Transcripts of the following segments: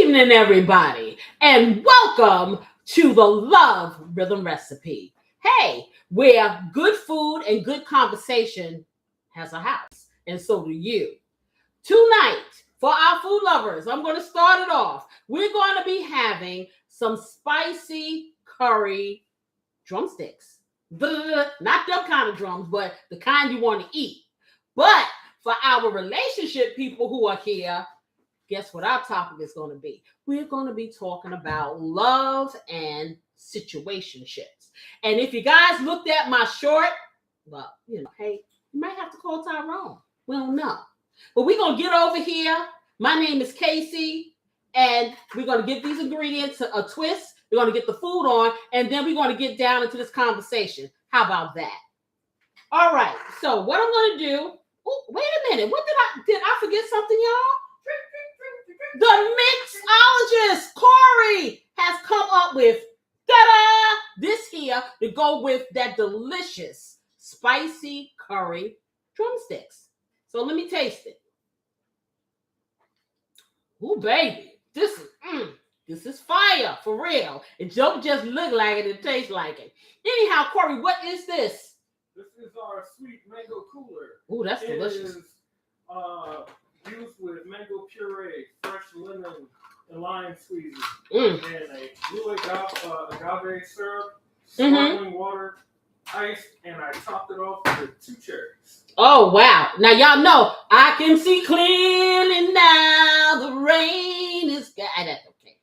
evening, everybody, and welcome to the Love Rhythm Recipe. Hey, where good food and good conversation has a house, and so do you. Tonight, for our food lovers, I'm going to start it off. We're going to be having some spicy curry drumsticks. Not them kind of drums, but the kind you want to eat. But for our relationship people who are here, guess what our topic is going to be? We're going to be talking about love and situationships. And if you guys looked at my short, well, hey, you might have to call Tyrone. We don't know. But we're going to get over here. My name is Casey, and we're going to give these ingredients a twist. We're going to get the food on, and then we're going to get down into this conversation. How about that? All right. So what I'm going to do, wait a minute. Did I forget something, y'all? The mixologist, Corey, has come up with, this here to go with that delicious spicy curry drumsticks. So let me taste it. Ooh, baby, this is fire, for real. It don't just look like it, it tastes like it. Anyhow, Corey, what is this? This is our sweet mango cooler. Ooh, that's delicious. It is used with mango puree, fresh lemon, and lime squeezes, and a blue agave syrup, sparkling water, ice, and I topped it off with 2 cherries. Oh, wow. Now, y'all know, I can see clearly now the rain is gone. That's okay.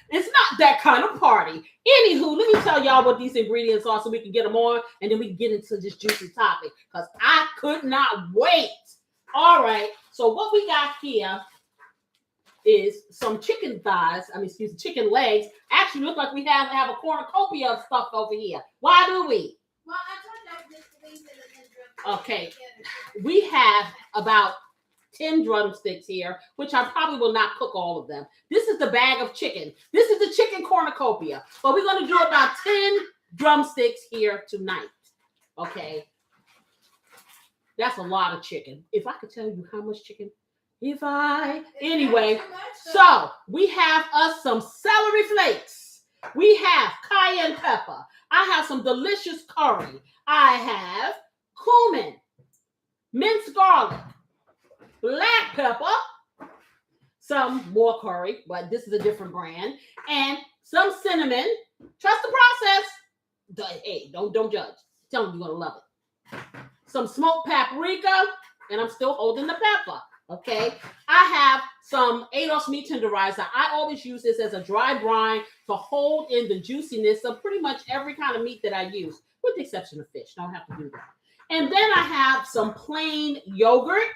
It's not that kind of party. Anywho, let me tell y'all what these ingredients are so we can get them on, and then we can get into this juicy topic, because I could not wait. All right, so what we got here is some chicken chicken legs. Actually, look like we have a cornucopia of stuff over here. Why do we? Well, I thought that was just things in the Okay, we have about 10 drumsticks here, which I probably will not cook all of them. This is the bag of chicken. This is the chicken cornucopia. But we're going to do about 10 drumsticks here tonight. Okay. That's a lot of chicken. If I could tell you how much chicken, anyway. So we have us some celery flakes. We have cayenne pepper. I have some delicious curry. I have cumin, minced garlic, black pepper, some more curry, but this is a different brand, and some cinnamon. Trust the process. Hey, don't judge. Tell them you're gonna love it. Some smoked paprika, and I'm still holding the pepper. Okay, I have some ADOS meat tenderizer. I always use this as a dry brine to hold in the juiciness of pretty much every kind of meat that I use, with the exception of fish. Don't have to do that. And then I have some plain yogurt.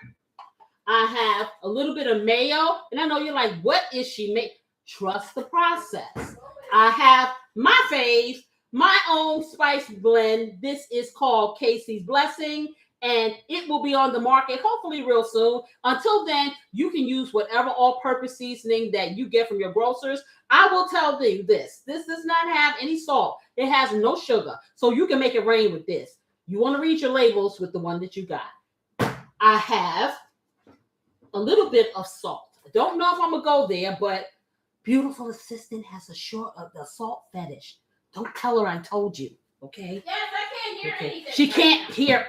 I have a little bit of mayo, and I know you're like, what is she making? Trust the process. I have my fave, my own spice blend. This is called Casey's Blessing, and it will be on the market hopefully real soon. Until then, you can use whatever all-purpose seasoning that you get from your grocers. I will tell you this does not have any salt. It has no sugar, so you can make it rain with this. You want to read your labels with the one that you got. I have a little bit of salt. I don't know if I'm gonna go there, but beautiful assistant has a salt fetish. Don't tell her I told you, okay? Yes, I can't hear anything. She can't hear.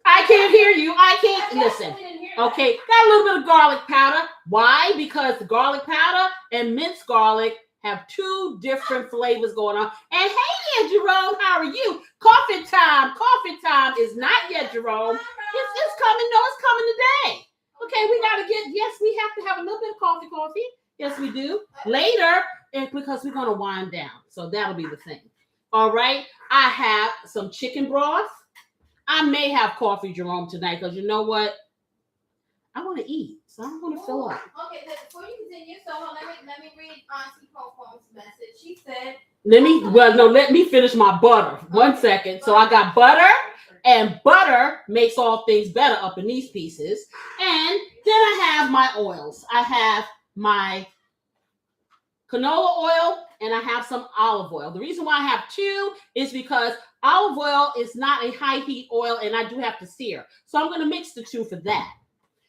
I can't hear you. I can't listen. Okay, got a little bit of garlic powder. Why? Because the garlic powder and minced garlic have 2 different flavors going on. And hey there, Jerome, how are you? Coffee time. Coffee time is not yet, Jerome. It's coming. No, it's coming today. Okay, we have to have a little bit of coffee. Yes, we do. Later, because we're going to wind down. So that'll be the thing. All right. I have some chicken broth. I may have coffee, Jerome, tonight, because you know what? I want to eat. So I'm going to fill up. Okay, before you continue, let me read Auntie Popo's message. She said, let me finish my butter. One second. So I got butter. And butter makes all things better up in these pieces. And then I have my oils. I have my canola oil and I have some olive oil. The reason why I have 2 is because olive oil is not a high heat oil and I do have to sear. So I'm going to mix the 2 for that.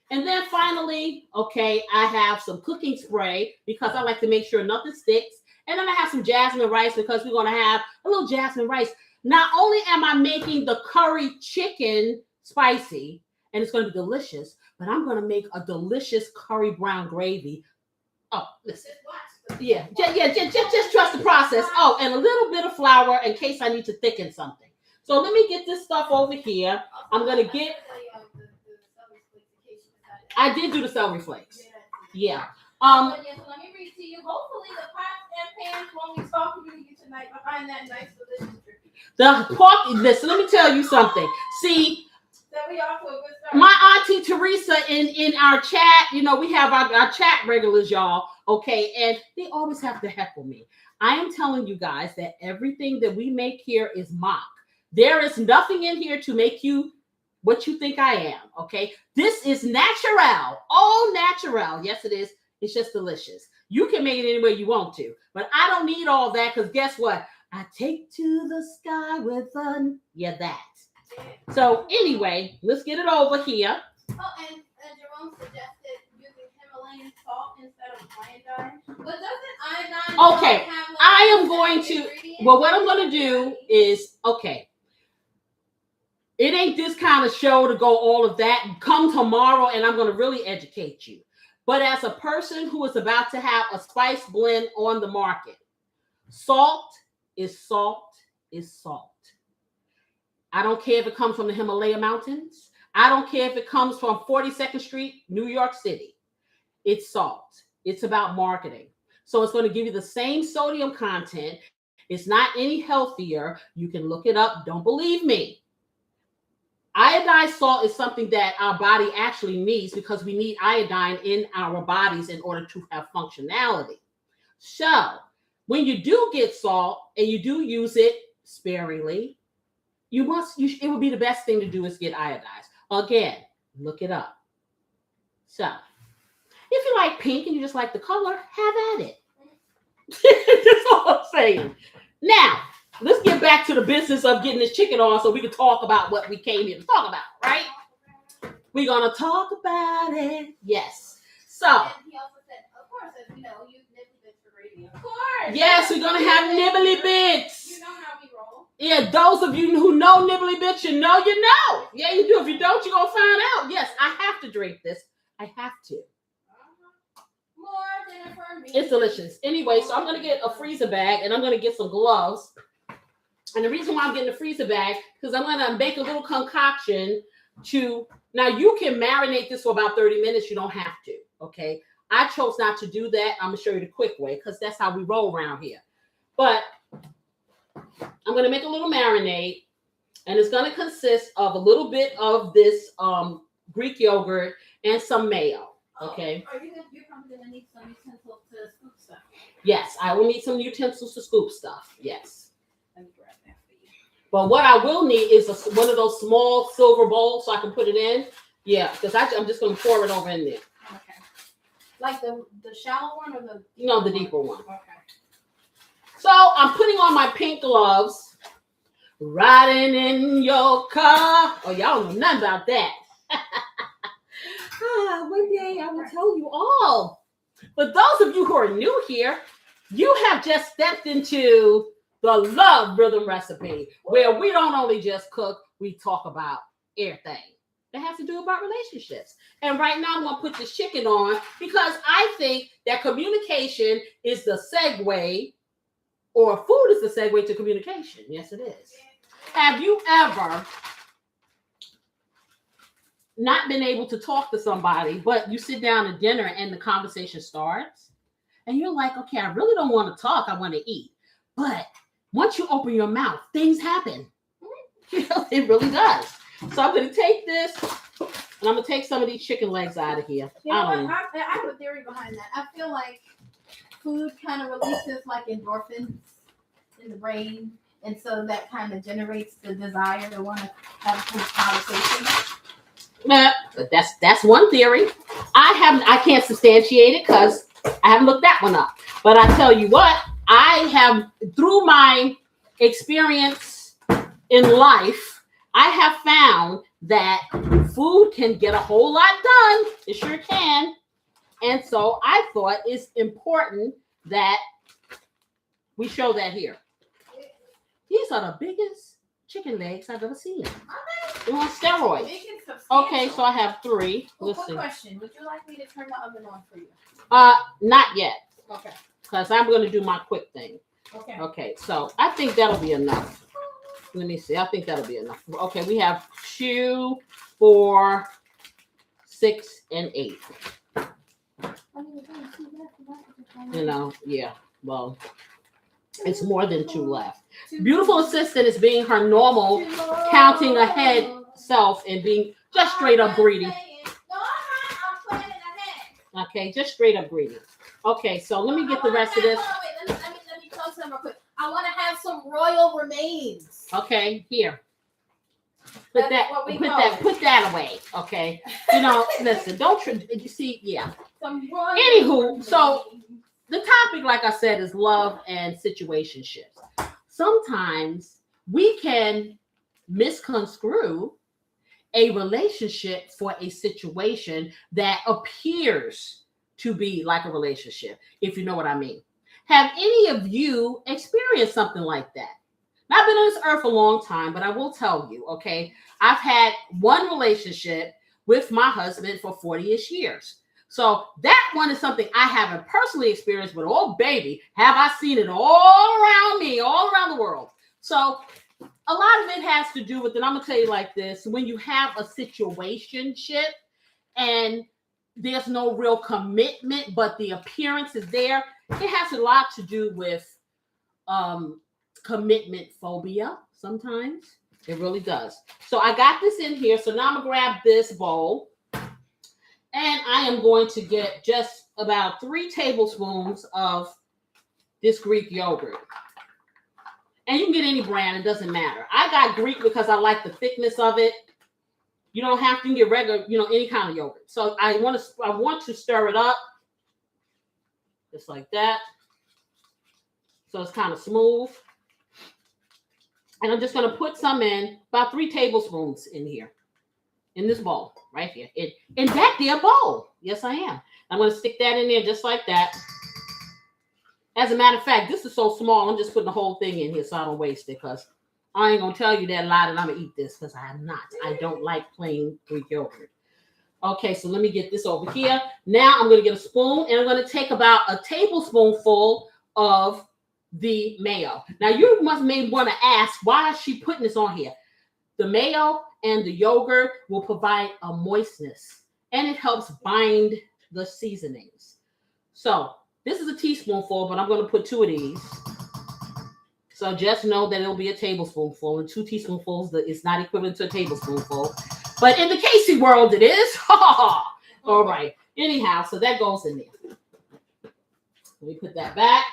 And then finally, okay, I have some cooking spray because I like to make sure nothing sticks. And then I have some jasmine rice because we're going to have a little jasmine rice. Not only am I making the curry chicken spicy, and it's going to be delicious, but I'm going to make a delicious curry brown gravy. Oh, listen. Just trust the process. Oh, and a little bit of flour in case I need to thicken something. So let me get this stuff over here. I'm going to get... I did do the celery flakes. Yeah. So let me read to you. Hopefully the pots and pans won't be talking to you tonight behind that nice delicious turkey. The pork. Listen, let me tell you something. See, that we off to a good start. My auntie Teresa in our chat, you know, we have our chat regulars, y'all. Okay, and they always have to heckle me. I am telling you guys that everything that we make here is mock. There is nothing in here to make you what you think I am. Okay, this is natural, all natural. Yes, it is. It's just delicious. You can make it any way you want to, but I don't need all that because guess what? I take to the sky with fun. Yeah, that. So anyway, let's get it over here. Oh, and Jerome suggested using Himalayan salt instead of iodine. But doesn't iodine okay, have like I am going to, well, what I'm going to do is, okay, it ain't this kind of show to go all of that. Come tomorrow and I'm going to really educate you. But as a person who is about to have a spice blend on the market, salt is salt is salt. I don't care if it comes from the Himalaya Mountains. I don't care if it comes from 42nd Street, New York City. It's salt. It's about marketing. So it's going to give you the same sodium content. It's not any healthier. You can look it up. Don't believe me. Iodized salt is something that our body actually needs because we need iodine in our bodies in order to have functionality. So when you do get salt and you do use it sparingly, it would be the best thing to do is get iodized. Again, look it up. So if you like pink and you just like the color, have at it. That's all I'm saying. Now, let's get back to the business of getting this chicken on so we can talk about what we came here to talk about, right? We're going to talk about it. Yes. So. And he also said, of course, as we know, use nibbly bits for gravy. Of course. Yes, we're going to have nibbly bits. You know how we roll. Yeah, those of you who know nibbly bits, you know. Yeah, you do. If you don't, you're going to find out. Yes, I have to drink this. I have to. More than for me. It's delicious. Anyway, so I'm going to get a freezer bag and I'm going to get some gloves. And the reason why I'm getting a freezer bag, because I'm going to make a little concoction now you can marinate this for about 30 minutes. You don't have to, okay? I chose not to do that. I'm going to show you the quick way because that's how we roll around here. But I'm going to make a little marinade, and it's going to consist of a little bit of this Greek yogurt and some mayo, okay? You're probably going to need some utensils to scoop stuff. Yes, I will need some utensils to scoop stuff, yes. Let me grab that for you. But what I will need is one of those small silver bowls so I can put it in. Yeah, because I'm just going to pour it over in there. Okay. Like the shallow one or the... No, the deeper one. Okay. So I'm putting on my pink gloves. Riding in your car. Oh, y'all know nothing about that. One day I will tell you all. But those of you who are new here, you have just stepped into the Love Rhythm Recipe, where we don't only just cook, we talk about everything that has to do about relationships. And right now I'm going to put this chicken on because I think that communication is the segue, or food is the segue to communication. Yes, it is. Have you ever not been able to talk to somebody, but you sit down at dinner and the conversation starts and you're like, okay, I really don't want to talk. I want to eat. But once you open your mouth, things happen. It really does. So I'm going to take this and I'm going to take some of these chicken legs out of here. You know what? I have a theory behind that. I feel like food kind of releases like endorphins in the brain. And so that kind of generates the desire to want to have a conversation. That's one theory. I can't substantiate it because I haven't looked that one up. But I tell you what, I have, through my experience in life, I have found that food can get a whole lot done. It sure can. And so I thought it's important that we show that here. These are the biggest chicken legs I've ever seen. They're on steroids. Okay, so I have 3. Well, Let's see. question. Would you like me to turn the oven on for you? Not yet. Okay. Because I'm going to do my quick thing. Okay. Okay, so I think that'll be enough. Let me see. I think that'll be enough. Okay, we have 2, 4, 6, and 8. You know, yeah. Well, it's more than 2 left. Beautiful assistant is being her normal, counting ahead self and being just straight up greedy. Okay, just straight up greedy. Okay, so let me get the rest of this. Let me tell you something real quick. I want to have some royal remains. Okay, here. Put that away. Okay. You know, listen, you see, yeah. Anywho, so the topic, like I said, is love and situationships. Sometimes we can misconstrue a relationship for a situation that appears to be like a relationship, if you know what I mean. Have any of you experienced something like that? Now, I've been on this earth a long time, but I will tell you, okay, I've had one relationship with my husband for 40-ish years. So that one is something I haven't personally experienced, but oh baby, have I seen it all around me, all around the world. So a lot of it has to do with, and I'm going to tell you like this, when you have a situationship and there's no real commitment, but the appearance is there, it has a lot to do with commitment phobia sometimes. It really does. So I got this in here. So now I'm going to grab this bowl. And I am going to get just about 3 tablespoons of this Greek yogurt. And you can get any brand. It doesn't matter. I got Greek because I like the thickness of it. You don't have to get regular, any kind of yogurt. So I want to stir it up. Just like that. So it's kind of smooth. And I'm just going to put some in, about 3 tablespoons in here. In this bowl, right here. In that there bowl. Yes, I am. I'm going to stick that in there just like that. As a matter of fact, this is so small, I'm just putting the whole thing in here so I don't waste it, because I ain't going to tell you that lie that I'm going to eat this, because I am not. I don't like plain Greek yogurt. Okay, so let me get this over here. Now I'm going to get a spoon, and I'm going to take about a tablespoonful of the mayo. Now, you may want to ask, why is she putting this on here? The mayo and the yogurt will provide a moistness, and it helps bind the seasonings. So this is a teaspoonful, but I'm going to put 2 of these. So just know that it'll be a tablespoonful, and 2 teaspoonfuls is not equivalent to a tablespoonful. But in the Casey world, it is. All right. Anyhow, so that goes in there. Let me put that back.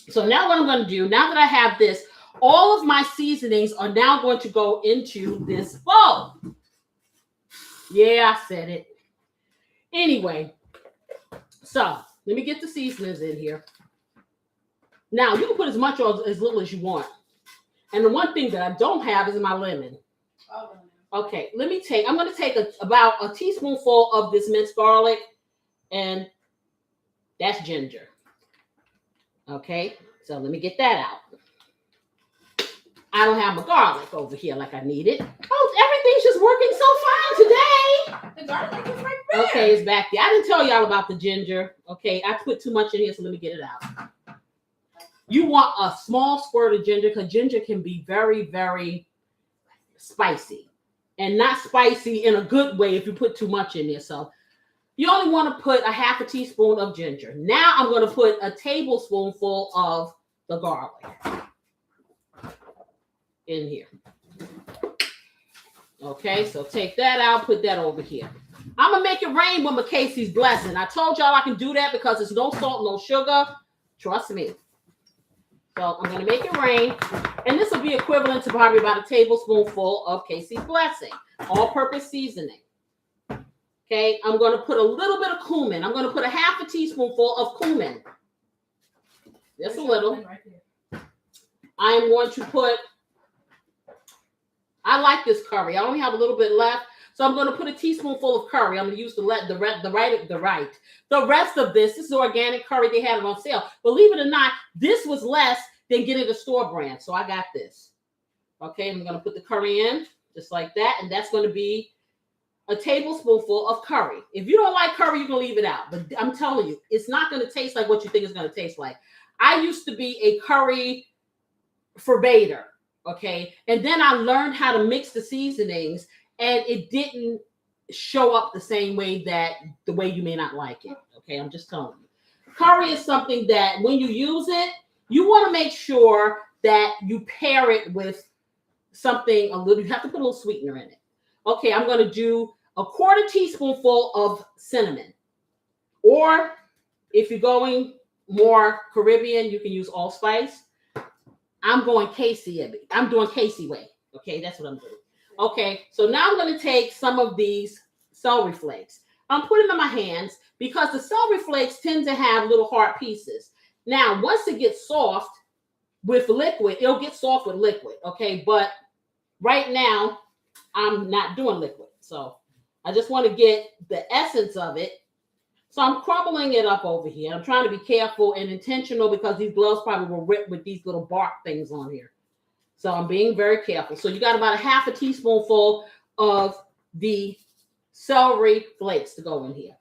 So now what I'm going to do, now that I have this, all of my seasonings are now going to go into this bowl. Yeah, I said it. Anyway, so let me get the seasonings in here. Now, you can put as much or as little as you want. And the one thing that I don't have is my lemon. Okay, I'm going to take about a teaspoonful of this minced garlic, and that's ginger. Okay, so let me get that out. I don't have my garlic over here like I need it. Oh, everything's just working so fine today. The garlic is right there. Okay, it's back there. I didn't tell y'all about the ginger. Okay, I put too much in here, so let me get it out. You want a small squirt of ginger, because ginger can be very, very spicy. And not spicy in a good way if you put too much in there. So you only want to put a half a teaspoon of ginger. Now I'm going to put a tablespoonful of the garlic in here. Okay, so take that out, put that over here. I'm going to make it rain with my Casey's blessing. I told y'all I can do that because there's no salt, no sugar. Trust me. So I'm going to make it rain. And this will be equivalent to probably about a tablespoonful of Casey's blessing. All-purpose seasoning. Okay, I'm going to put a little bit of cumin. I'm going to put a half a teaspoonful of cumin. Just a little. I'm going to put I like this curry. I only have a little bit left, so I'm going to put a teaspoonful of curry. I'm going to use the rest of this. This is organic curry. They had it on sale. Believe it or not, this was less than getting the store brand. So I got this. Okay, I'm going to put the curry in just like that, and that's going to be a tablespoonful of curry. If you don't like curry, you can leave it out. But I'm telling you, it's not going to taste like what you think it's going to taste like. I used to be a curry forbator, okay? And then I learned how to mix the seasonings, and it didn't show up the same way the way you may not like it, okay? I'm just telling you. Curry is something that when you use it, you want to make sure that you pair it with something a little, you have to put a little sweetener in it. Okay, I'm going to do a quarter teaspoonful of cinnamon. Or if you're going more Caribbean, you can use allspice. I'm going Casey. I'm doing Casey way. Okay, that's what I'm doing. Okay, so now I'm going to take some of these celery flakes. I'm putting them in my hands because the celery flakes tend to have little hard pieces. Now, once it gets soft with liquid, it'll get soft with liquid. Okay, but right now, I'm not doing liquid. So I just want to get the essence of it. So I'm crumbling it up over here. I'm trying to be careful and intentional because these gloves probably will rip with these little bark things on here. So I'm being very careful. So you got about a half a teaspoonful of the celery flakes to go in here.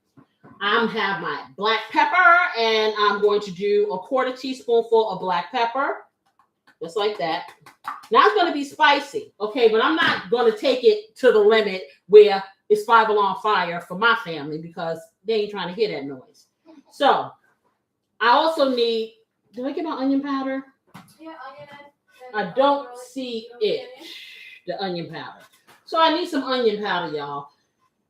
I have my black pepper, and I'm going to do a quarter teaspoonful of black pepper, just like that. Now it's going to be spicy, okay, but I'm not going to take it to the limit where it's 5-alarm fire for my family because they ain't trying to hear that noise. So I also need, did I get my onion powder? Yeah, onion. I don't see it, the onion powder. So I need some onion powder, y'all.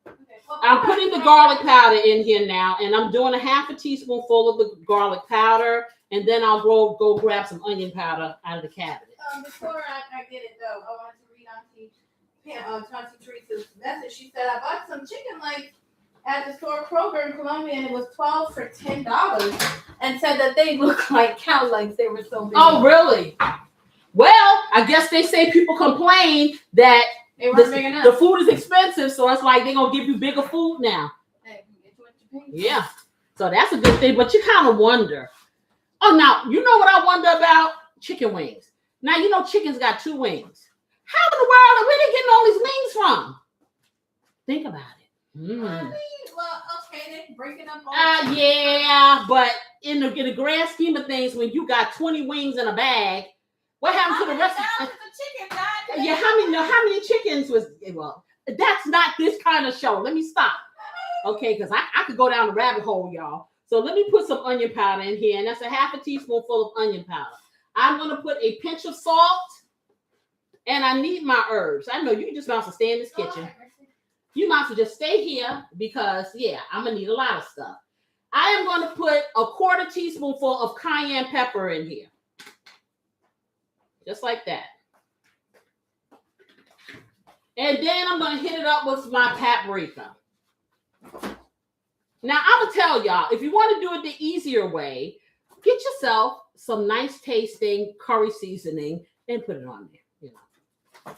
Okay. Well, I'm putting the garlic powder in here now, and I'm doing a half a teaspoonful of the garlic powder, and then I'll go grab some onion powder out of the cabinet. Before I get it though, I wanted to read Auntie Teresa's message. She said I bought some chicken legs at the store Kroger in Columbia, and it was 12 for $10, and said that they look like cow legs. They were so big. Oh, really? Well, I guess they say people complain that They weren't big enough. the food is expensive, so it's like they're gonna give you bigger food now. Hey, it's what you pay. Yeah, so that's a good thing. But you kind of wonder. Oh, now you know what I wonder about? Chicken wings. Now you know chickens got 2 wings. How in the world are we getting all these wings from? Think about it. I mean, well, okay, they breaking up all Yeah, but in the grand scheme of things, when you got 20 wings in a bag, what happened to the rest of the chicken died? Yeah, how many chickens was, well, that's not this kind of show. Let me stop. Okay, because I could go down the rabbit hole, y'all. So let me put some onion powder in here, and that's a half a teaspoonful of onion powder. I'm going to put a pinch of salt, and I need my herbs. I know you just about to stay in this kitchen. You might as well just stay here because, yeah, I'm going to need a lot of stuff. I am going to put a quarter teaspoonful of cayenne pepper in here. Just like that. And then I'm going to hit it up with my paprika. Now, I'm going to tell y'all, if you want to do it the easier way, get yourself some nice tasting curry seasoning and put it on there. You know.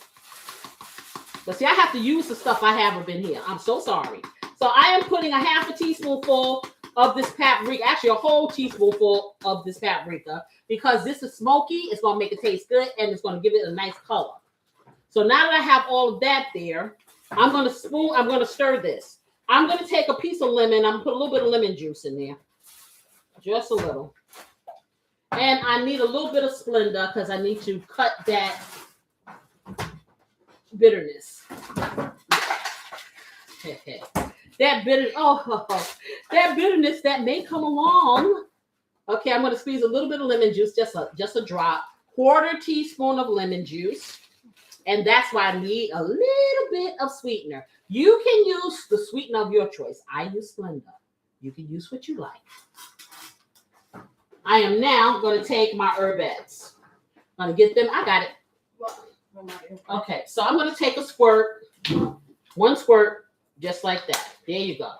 But see, I have to use the stuff I have up in here. I'm so sorry. So I am putting a half a teaspoonful of this paprika, actually a whole teaspoonful of this paprika, because this is smoky. It's going to make it taste good, and it's going to give it a nice color. So now that I have all of that there, I'm going to stir this. I'm going to take a piece of lemon. I'm going to put a little bit of lemon juice in there. Just a little. And I need a little bit of Splenda because I need to cut that bitterness. That bitterness that may come along. Okay, I'm going to squeeze a little bit of lemon juice, just a drop. Quarter teaspoon of lemon juice. And that's why I need a little bit of sweetener. You can use the sweetener of your choice. I use Splenda. You can use what you like. I am now going to take my herbettes. I'm going to get them. I got it. Okay, so I'm going to take a squirt. 1 squirt, just like that. There you go.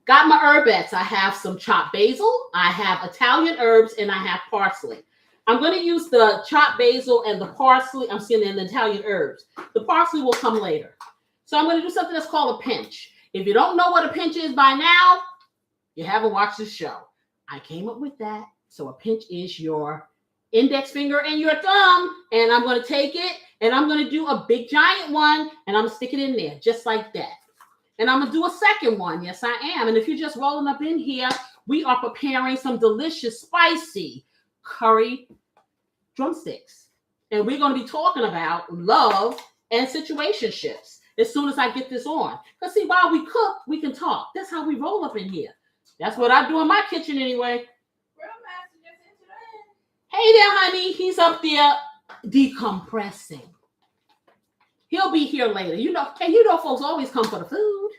Got my herbettes. I have some chopped basil. I have Italian herbs, and I have parsley. I'm going to use the chopped basil and the parsley. I'm seeing the Italian herbs. The parsley will come later. So I'm going to do something that's called a pinch. If you don't know what a pinch is by now, you haven't watched the show. I came up with that. So a pinch is your index finger and your thumb. And I'm going to take it and I'm going to do a big giant one and I'm going to stick it in there just like that. And I'm going to do a second one. Yes, I am. And if you're just rolling up in here, we are preparing some delicious spicy curry drumsticks. And we're going to be talking about love and situationships as soon as I get this on. Because see, while we cook, we can talk. That's how we roll up in here. That's what I do in my kitchen anyway. Hey there, honey. He's up there decompressing. He'll be here later. You know, folks always come for the food.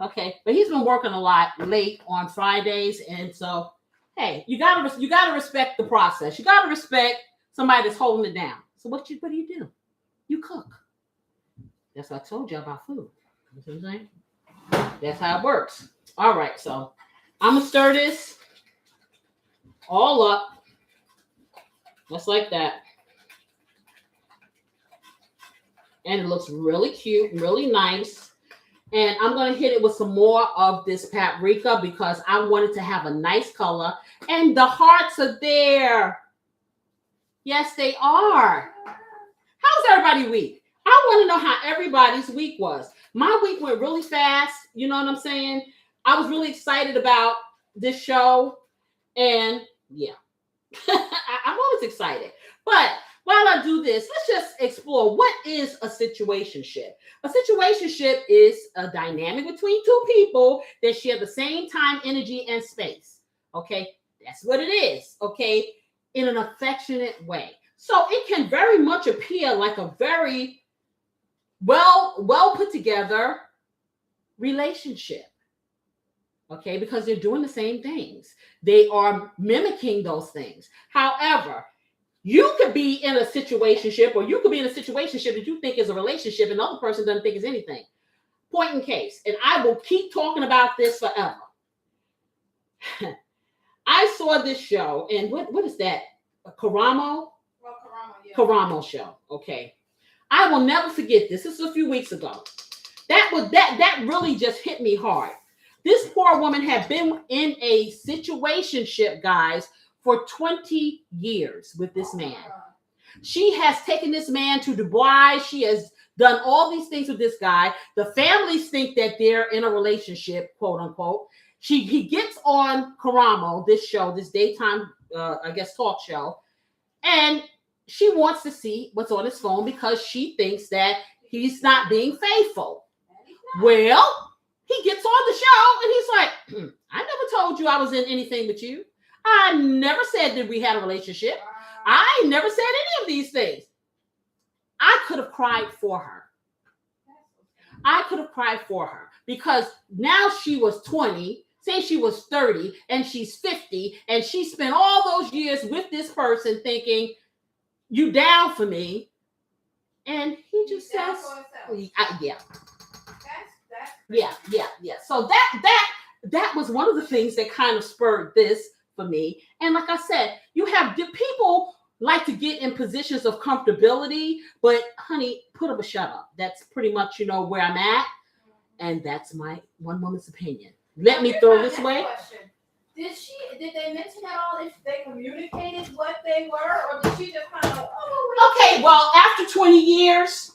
Okay, but he's been working a lot late on Fridays, and so hey, you gotta respect the process. You gotta respect somebody that's holding it down. So what do you do? You cook. That's what I told you about food. You know what I'm saying? That's how it works. All right, so I'm gonna stir this all up, just like that. And it looks really cute, really nice. And I'm going to hit it with some more of this paprika because I want it to have a nice color. And the hearts are there. Yes, they are. How's everybody's week? I want to know how everybody's week was. My week went really fast. You know what I'm saying? I was really excited about this show. And yeah, I'm always excited. But while I do this, let's just explore what is a situationship. A situationship is a dynamic between two people that share the same time, energy, and space. Okay, that's what it is. Okay, in an affectionate way. So it can very much appear like a very well put together relationship. Okay, because they're doing the same things. They are mimicking those things. However, you could be in a situationship, or you could be in a situationship that you think is a relationship and the other person doesn't think is anything. Point in case, and I will keep talking about this forever. I saw this show, and what is that? A Karamo? Well, Karamo, yeah. Karamo show. Okay. I will never forget this. This was a few weeks ago. That really just hit me hard. This poor woman had been in a situationship, guys, for 20 years with this man. She has taken this man to Dubai. She has done all these things with this guy. The families think that they're in a relationship, quote unquote. He gets on Karamo, this show, this daytime, talk show, and she wants to see what's on his phone because she thinks that he's not being faithful. Well, he gets on the show and he's like, I never told you I was in anything with you. I never said that we had a relationship. I never said any of these things. I could have cried for her. I could have cried for her because now she was 20, say she was 30, and she's 50, and she spent all those years with this person thinking, you down for me. And he just says, yeah. Yeah. So that was one of the things that kind of spurred this for me. And like I said, you have people like to get in positions of comfortability, but honey, put up a shut up. That's pretty much, where I'm at. And that's my one woman's opinion. Let me throw this away. Did they mention at all if they communicated what they were, or did she just kind of okay, well, after 20 years,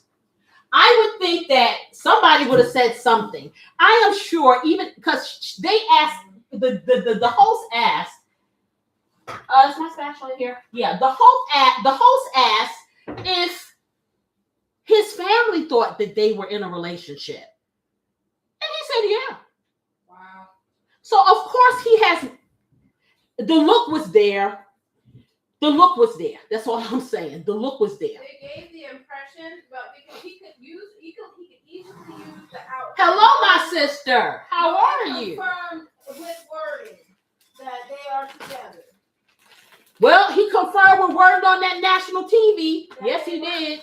I would think that somebody would have said something. I am sure, even because they asked, the host asked, is my spatula here? Yeah, the host asked if his family thought that they were in a relationship. And he said, yeah. Wow. So, of course, the look was there. The look was there. That's all I'm saying. The look was there. They gave the impression, but because he could easily use the out. Hello, my sister. How are you? Confirmed with wording that they are together. Well, he confirmed with wording on that national TV. Yes, he did.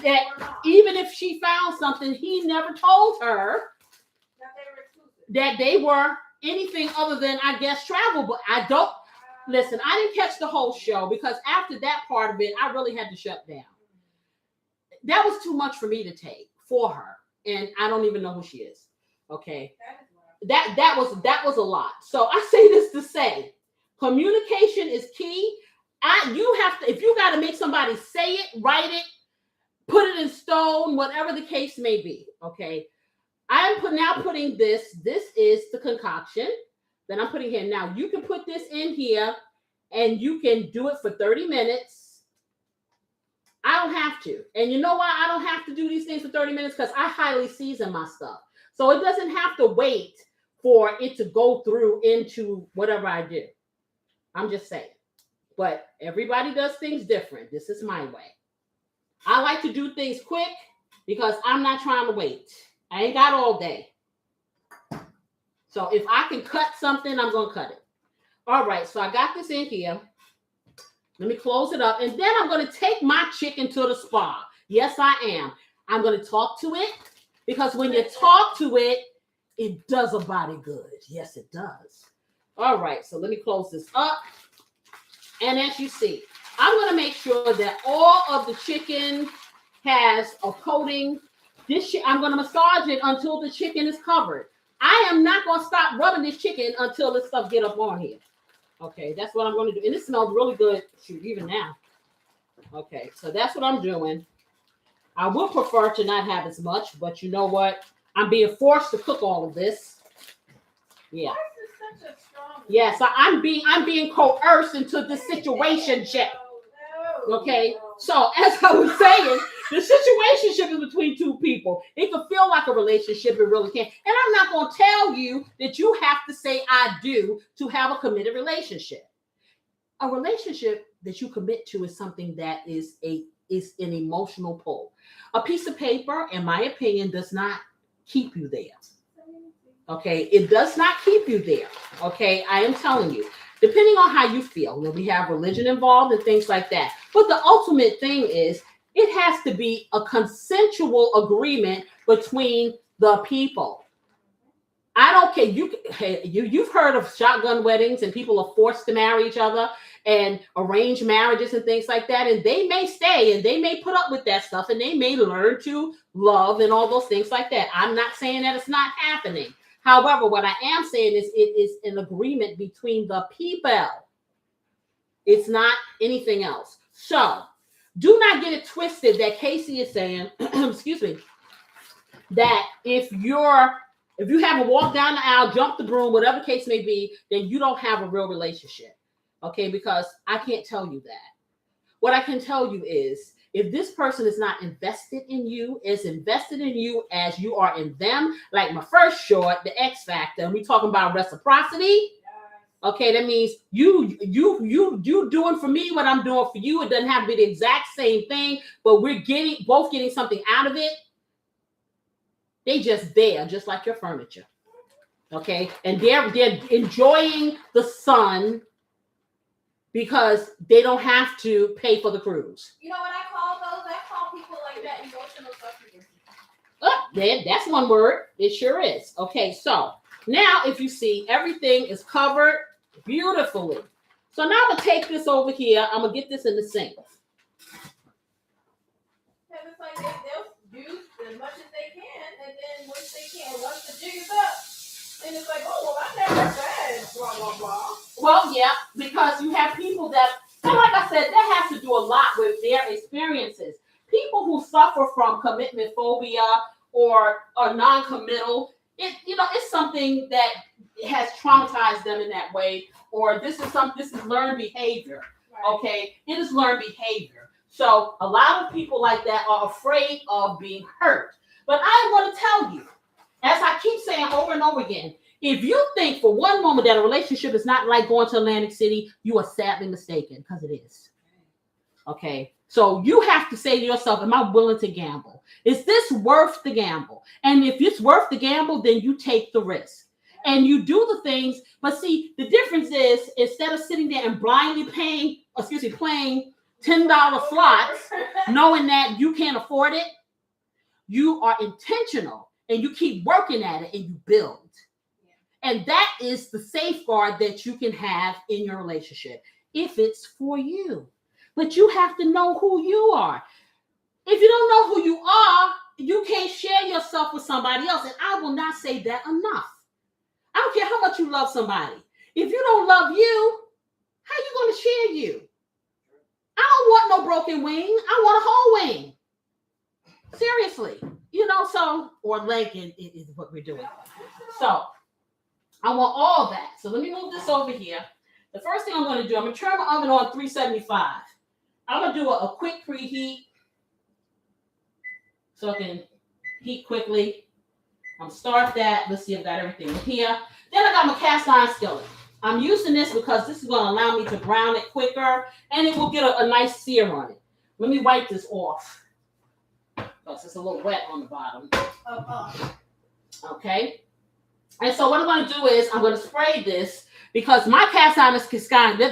That even if she found something, he never told her that they were anything other than, I guess, travel. But Listen, I didn't catch the whole show because after that part of it, I really had to shut down. That was too much for me to take for her, and I don't even know who she is. Okay, that was a lot. So I say this to say, communication is key. You have to, if you got to make somebody say it, write it, put it in stone, whatever the case may be. Okay, I'm now putting this. This is the concoction that I'm putting here. Now you can put this in here, and you can do it for 30 minutes. I don't have to. And you know why I don't have to do these things for 30 minutes? Because I highly season my stuff. So it doesn't have to wait for it to go through into whatever I do. I'm just saying. But everybody does things different. This is my way. I like to do things quick because I'm not trying to wait. I ain't got all day. So if I can cut something, I'm going to cut it. All right. So I got this in here. Let me close it up. And then I'm going to take my chicken to the spa. Yes, I am. I'm going to talk to it because when you talk to it, it does a body good. Yes, it does. All right. So let me close this up. And as you see, I'm going to make sure that all of the chicken has a coating. I'm going to massage it until the chicken is covered. I am not going to stop rubbing this chicken until this stuff get up on here. Okay, that's what I'm going to do. And it smells really good, shoot, even now. Okay, so that's what I'm doing. I would prefer to not have as much, but you know what? I'm being forced to cook all of this. Yeah. Yeah, so I'm being coerced into this situationship. Okay, so as I was saying, the situationship is between two people. It can feel like a relationship, it really can. And I'm not going to tell you that you have to say I do to have a committed relationship. A relationship that you commit to is something that is an emotional pull. A piece of paper, in my opinion, does not keep you there. Okay, it does not keep you there. Okay, I am telling you. Depending on how you feel, we have religion involved and things like that. But the ultimate thing is, it has to be a consensual agreement between the people. I don't care. You've heard of shotgun weddings and people are forced to marry each other and arranged marriages and things like that. And they may stay and they may put up with that stuff and they may learn to love and all those things like that. I'm not saying that it's not happening. However, what I am saying is it is an agreement between the people. It's not anything else. So do not get it twisted that Casey is saying, excuse me, that if you haven't walked down the aisle, jumped the broom, whatever the case may be, then you don't have a real relationship. Okay, because I can't tell you that. What I can tell you is, if this person is not invested in you, as invested in you as you are in them, like my first short, the X Factor, and we talking about reciprocity. Okay, that means you doing for me what I'm doing for you. It doesn't have to be the exact same thing, but we're both getting something out of it. They just there, just like your furniture. Okay, and they're enjoying the sun because they don't have to pay for the cruise. You know what I call those? I call people like that emotional suffering. Oh, that's one word. It sure is. Okay, so now if you see, everything is covered beautifully. So now I'm going to take this over here. I'm going to get this in the sink. And it's like they'll use as much as they can, and then once the jig is up, then it's like, oh, well, I never said blah, blah, blah. Well, yeah, because you have people that, and like I said, that has to do a lot with their experiences. People who suffer from commitment phobia or are non-committal, it's something that has traumatized them in that way, or this is learned behavior. Right. Okay, it is learned behavior. So a lot of people like that are afraid of being hurt. But I want to tell you, as I keep saying over and over again, if you think for one moment that a relationship is not like going to Atlantic City, you are sadly mistaken, because it is. Okay, so you have to say to yourself, am I willing to gamble? Is this worth the gamble? And if it's worth the gamble, then you take the risk. And you do the things, but see, the difference is, instead of sitting there and blindly playing $10 slots, knowing that you can't afford it, you are intentional and you keep working at it and you build. And that is the safeguard that you can have in your relationship if it's for you. But you have to know who you are. If you don't know who you are, you can't share yourself with somebody else. And I will not say that enough. I don't care how much you love somebody. If you don't love you, how you going to share you? I don't want no broken wing. I want a whole wing. Seriously. Or leg is what we're doing. So, I want all that. So, let me move this over here. The first thing I'm going to do, I'm going to turn my oven on 375. I'm going to do a quick preheat so I can heat quickly. I'm going to start that. Let's see if I got everything in here. Then I got my cast iron skillet. I'm using this because this is going to allow me to brown it quicker and it will get a nice sear on it. Let me wipe this off because it's a little wet on the bottom. Okay. And so what I'm going to do is I'm going to spray this because my cast iron is kind of, my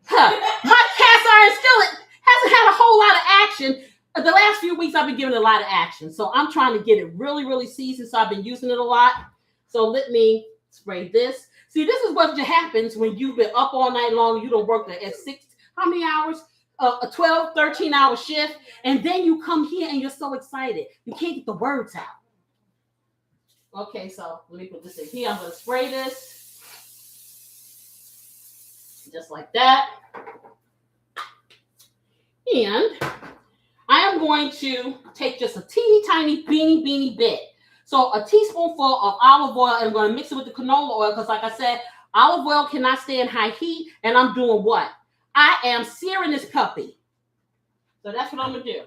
cast iron skillet hasn't had a whole lot of action. The last few weeks I've been giving it a lot of action. So I'm trying to get it really, really seasoned. So I've been using it a lot. So let me spray this. See, this is what happens when you've been up all night long. You don't work at 6, how many hours? A 12, 13-hour shift. And then you come here and you're so excited. You can't get the words out. Okay, so let me put this in here. I'm going to spray this. Just like that. And I am going to take just a teeny tiny beanie bit. So a teaspoonful of olive oil, and I'm going to mix it with the canola oil because, like I said, olive oil cannot stay in high heat. And I'm doing what? I am searing this puppy. So that's what I'm going to do.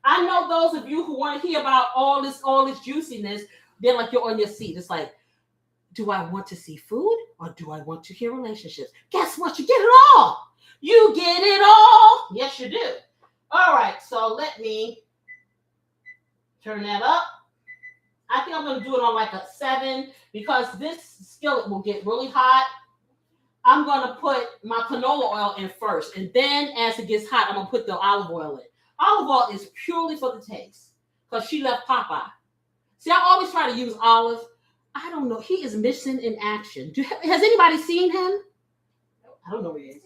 I know those of you who want to hear about all this juiciness, they're like you're on your seat. It's like, do I want to see food or do I want to hear relationships? Guess what? You get it all. You get it all. Yes, you do. All right. So let me turn that up. I think I'm going to do it on like a 7 because this skillet will get really hot. I'm going to put my canola oil in first. And then as it gets hot, I'm going to put the olive oil in. Olive oil is purely for the taste because she left Popeye. See, I always try to use olive. I don't know. He is missing in action. Has anybody seen him? I don't know where he is.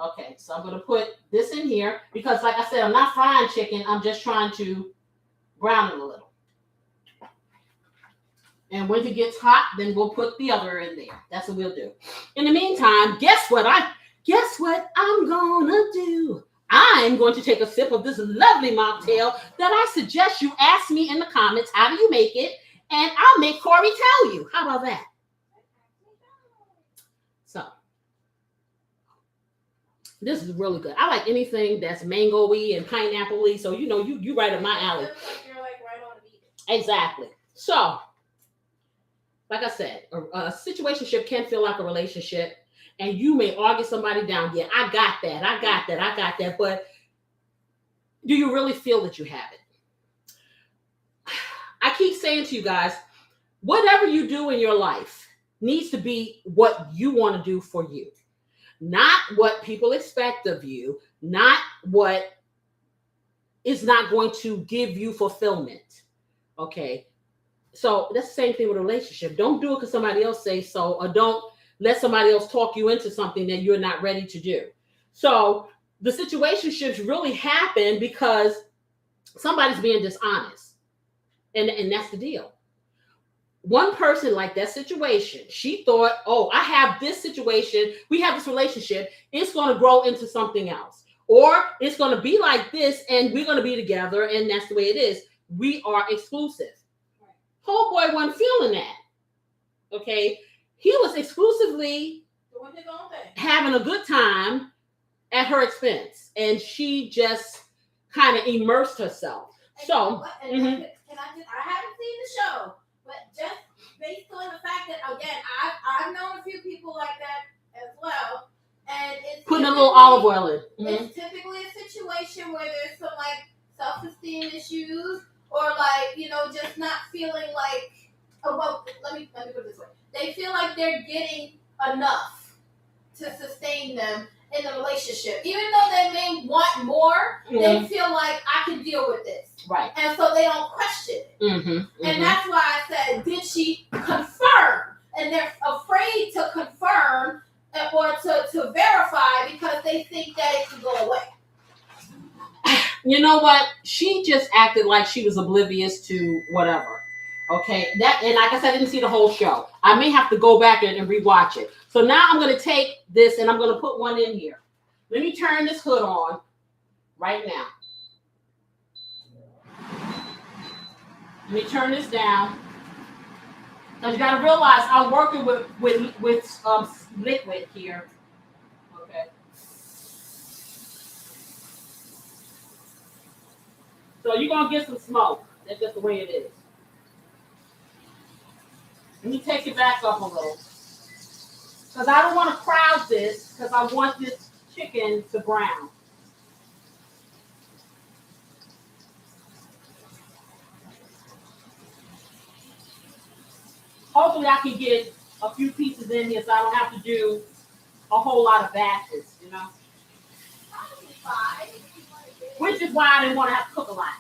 Okay, so I'm going to put this in here because, like I said, I'm not frying chicken. I'm just trying to brown it a little. And when it gets hot, then we'll put the other in there. That's what we'll do. In the meantime, guess what I'm gonna do? I'm going to take a sip of this lovely mocktail that I suggest you ask me in the comments, how do you make it? And I'll make Corey tell you. How about that? So, this is really good. I like anything that's mango-y and pineapple-y. So, you right up my alley. You're like right on the beat. Exactly. So, like I said, a situationship can feel like a relationship, and you may argue somebody down. Yeah, I got that. But do you really feel that you have it? I keep saying to you guys, whatever you do in your life needs to be what you want to do for you, not what people expect of you, not what is not going to give you fulfillment. Okay. So that's the same thing with a relationship. Don't do it because somebody else says so, or don't let somebody else talk you into something that you're not ready to do. So the situationships really happen because somebody's being dishonest. And that's the deal. One person, like that situation, she thought, oh, I have this situation. We have this relationship. It's going to grow into something else. Or it's going to be like this and we're going to be together. And that's the way it is. We are exclusive. Homeboy wasn't feeling that. Okay. He was exclusively having a good time at her expense. And she just kind of immersed herself. So, I haven't seen the show, but just based on the fact that, again, I've known a few people like that as well. And it's putting a little olive oil in. Mm-hmm. It's typically a situation where there's some like self-esteem issues or like, just not feeling like, well, let me put it this way. They feel like they're getting enough to sustain them. in the relationship. Even though they may want more, they feel like I can deal with this. Right. And so they don't question it. Mm-hmm. And that's why I said, did she confirm? And they're afraid to confirm or to verify because they think that it can go away. You know what? She just acted like she was oblivious to whatever. Okay, and like I said, I didn't see the whole show. I may have to go back and rewatch it. So now I'm going to take this and I'm going to put one in here. Let me turn this hood on right now. Let me turn this down. Because you got to realize I'm working with liquid here. Okay. So you're going to get some smoke. That's just the way it is. Let me take it back up a little. Because I don't want to crowd this because I want this chicken to brown. Hopefully I can get a few pieces in here so I don't have to do a whole lot of batches, you know? Which is why I didn't want to have to cook a lot.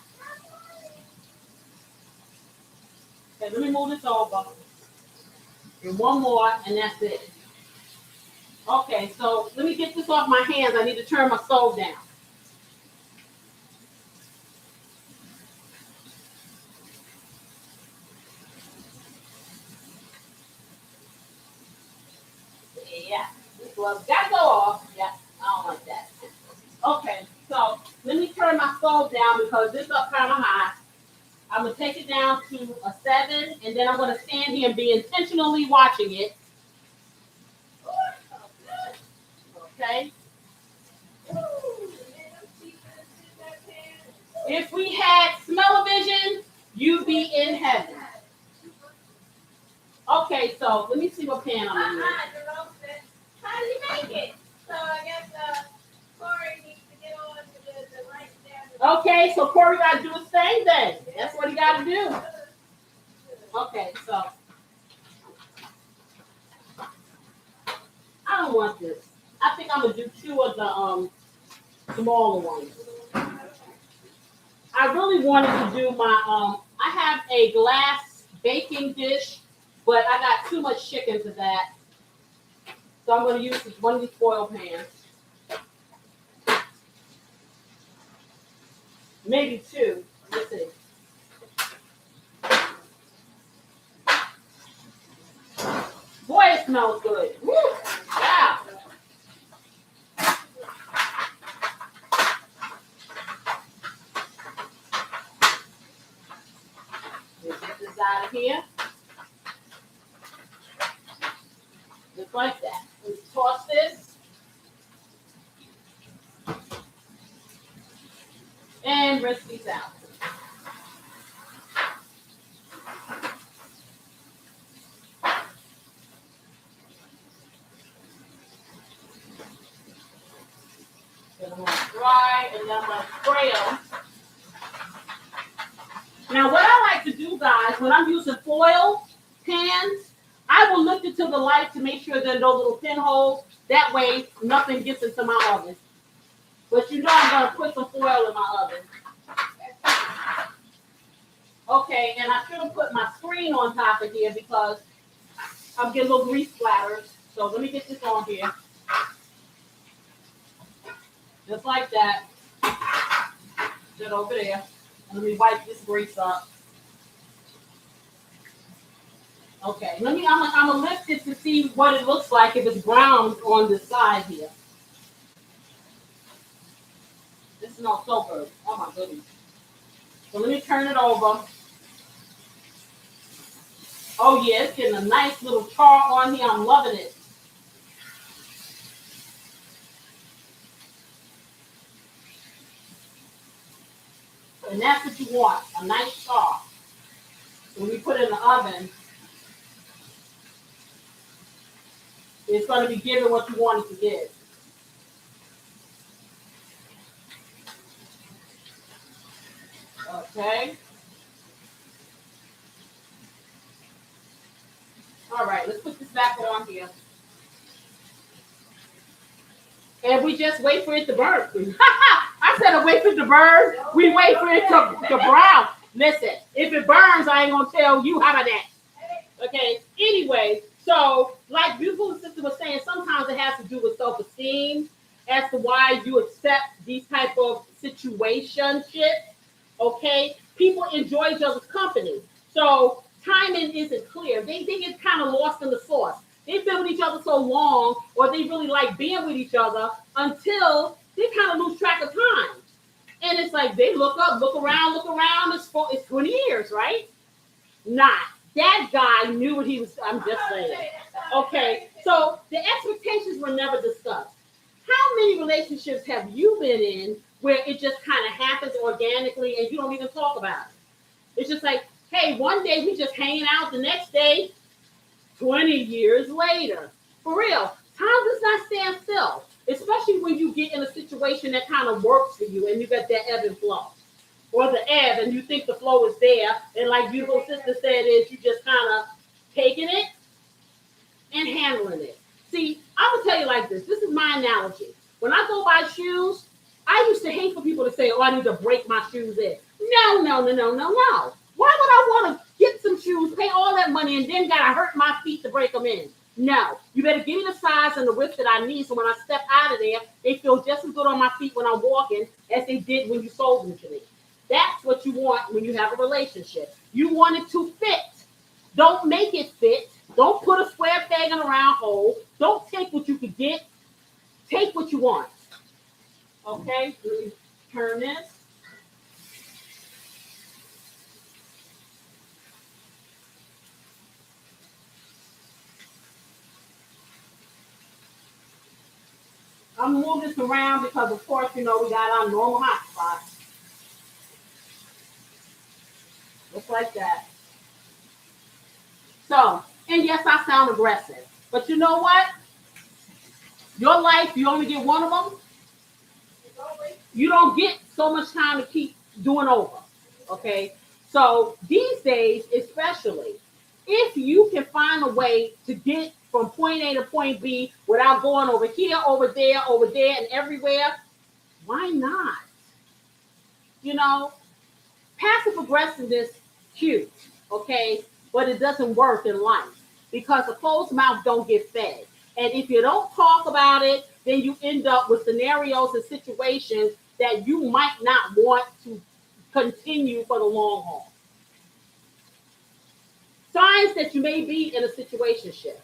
Okay, let me move this over. And one more, and that's it. Okay, so let me get this off my hands. I need to turn my stove down. Yeah, this one's got to go off. Yeah, I don't like that. Okay, so let me turn my stove down because this is up kind of high. I'm going to take it down to a 7, and then I'm going to stand here and be intentionally watching it. Okay. If we had smell-o-vision, you'd be in heaven. Okay, so let me see what pan I'm in. How do you make it? So I guess Corey needs to get on to the right there. Okay, so Corey got to do his thing then. That's what he got to do. Okay, so I don't want this. I think I'm going to do 2 of the smaller ones. I really wanted to do my, I have a glass baking dish, but I got too much chicken for that. So I'm going to use one of these foil pans. Maybe 2. Let's see. Boy, it smells good. Woo! Yeah. Let's get this out of here. Just like that. Let's toss this. And rinse these out. Then I'm going to dry, and then I'm going to spray them. Now, what I like to do, guys, when I'm using foil pans, I will lift it to the light to make sure there are no little pinholes. That way, nothing gets into my oven. But you know I'm going to put some foil in my oven. Okay, and I should have put my screen on top of here because I'm getting little grease splatters. So let me get this on here. Just like that. Sit over there. And let me wipe this grease up. Okay, I'm gonna lift it to see what it looks like if it's brown on the side here. This smells so good. Oh my goodness. So let me turn it over. Oh yeah, it's getting a nice little char on here. I'm loving it. And that's what you want, a nice char. When we put it in the oven, it's going to be giving what you want it to give. Okay. All right, let's put this back on here. and we just wait for it to burn. I said, I wait for it to burn. We wait for it to brown. Listen, if it burns, I ain't gonna tell you. How about that? Okay. Anyway, so like beautiful sister was saying, sometimes it has to do with self-esteem as to why you accept these type of situationships. Okay, people enjoy each other's company, so timing isn't clear. They get kind of lost in the sauce. They've been with each other so long, or they really like being with each other until they kind of lose track of time. And it's like they look up, look around. It's 20 years, right? Not. That guy knew what he was. I'm just saying. Okay, so the expectations were never discussed. How many relationships have you been in where it just kind of happens organically and you don't even talk about it? It's just like, hey, one day we just hanging out, the next day, 20 years later. For real, time does not stand still, especially when you get in a situation that kind of works for you and you got that ebb and flow. Or the ebb and you think the flow is there. And like beautiful sister said, is you just kind of taking it and handling it. See, I'm gonna tell you like this. This is my analogy. When I go buy shoes, I used to hate for people to say, "Oh, I need to break my shoes in." No, no, no, no, no, no. Why would I want to get some shoes, pay all that money, and then gotta hurt my feet to break them in? No, you better give me the size and the width that I need, so when I step out of there, they feel just as good on my feet when I'm walking as they did when you sold them to me. That's what you want when you have a relationship. You want it to fit. Don't make it fit. Don't put a square peg in a round hole. Don't take what you could get. Take what you want. Okay? Let me turn this. I'm moving this around because, of course, we got our normal hot spots. Just like that. So, and yes, I sound aggressive. But you know what? Your life, you only get one of them. You don't get so much time to keep doing over. Okay? So these days, especially, if you can find a way to get from point A to point B without going over here, over there, and everywhere, why not? You know, passive aggressiveness, cute, okay, but it doesn't work in life because a closed mouth don't get fed. And if you don't talk about it, then you end up with scenarios and situations that you might not want to continue for the long haul. Signs that you may be in a situationship.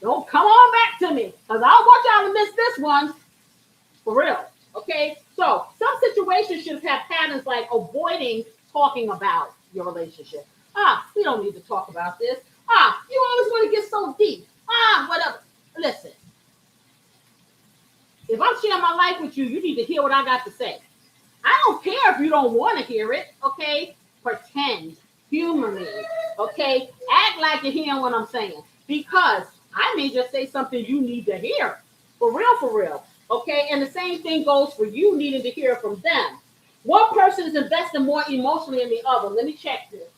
Don't come on back to me because I don't want y'all to miss this one. For real. Okay? So some situationships have patterns like avoiding talking about your relationship. We don't need to talk about this. You always want to get so deep. Whatever. Listen, if I'm sharing my life with you, you need to hear what I got to say. I don't care if you don't want to hear it, okay? Pretend. Humor me, okay? Act like you're hearing what I'm saying. Because I may just say something you need to hear. For real, for real. Okay? And the same thing goes for you needing to hear from them. One person is investing more emotionally than the other. Let me check this.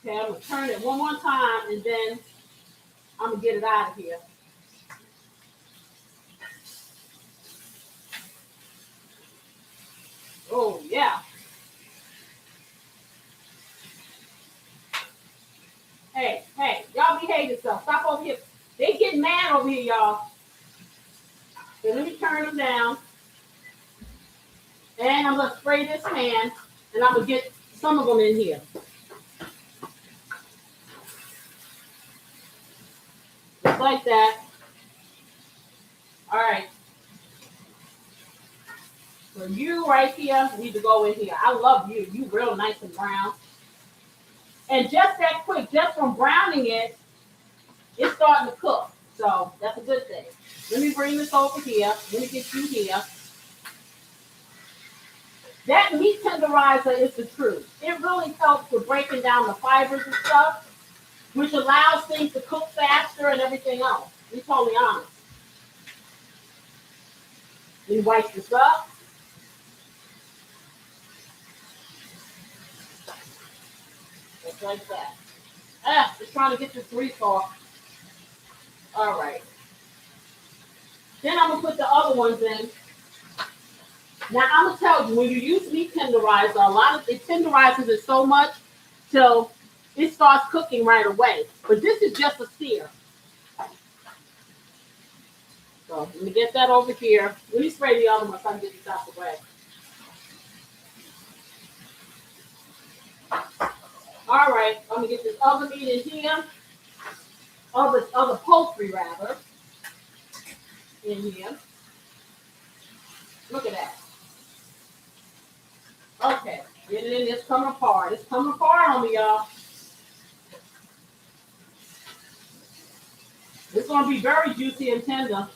Okay, I'm going to turn it one more time and then I'm going to get it out of here. Oh, yeah. Hey, y'all behave yourself. Stop over here. They get mad over here, y'all. So let me turn them down. And I'm going to spray this pan and I'm going to get some of them in here. Just like that. All right. So you right here need to go in here. I love you. You real nice and brown. And just that quick, just from browning it, it's starting to cook. So that's a good thing. Let me bring this over here. Let me get you here. That meat tenderizer is the truth. It really helps with breaking down the fibers and stuff, which allows things to cook faster and everything else. To be totally honest. Let me wipe this up. Just like that. Just trying to get this grease off. All right. Then I'm gonna put the other ones in. Now I'm gonna tell you, when you use meat tenderizer, a lot of it tenderizes it so much till it starts cooking right away. But this is just a sear. So let me get that over here. Let me spray the other one so I can get this out the way. All right, I'm gonna get this other meat in here. Other poultry rather in here. Look at that. Okay, get it in. It's coming apart. It's coming apart on me, y'all. It's gonna be very juicy and tender.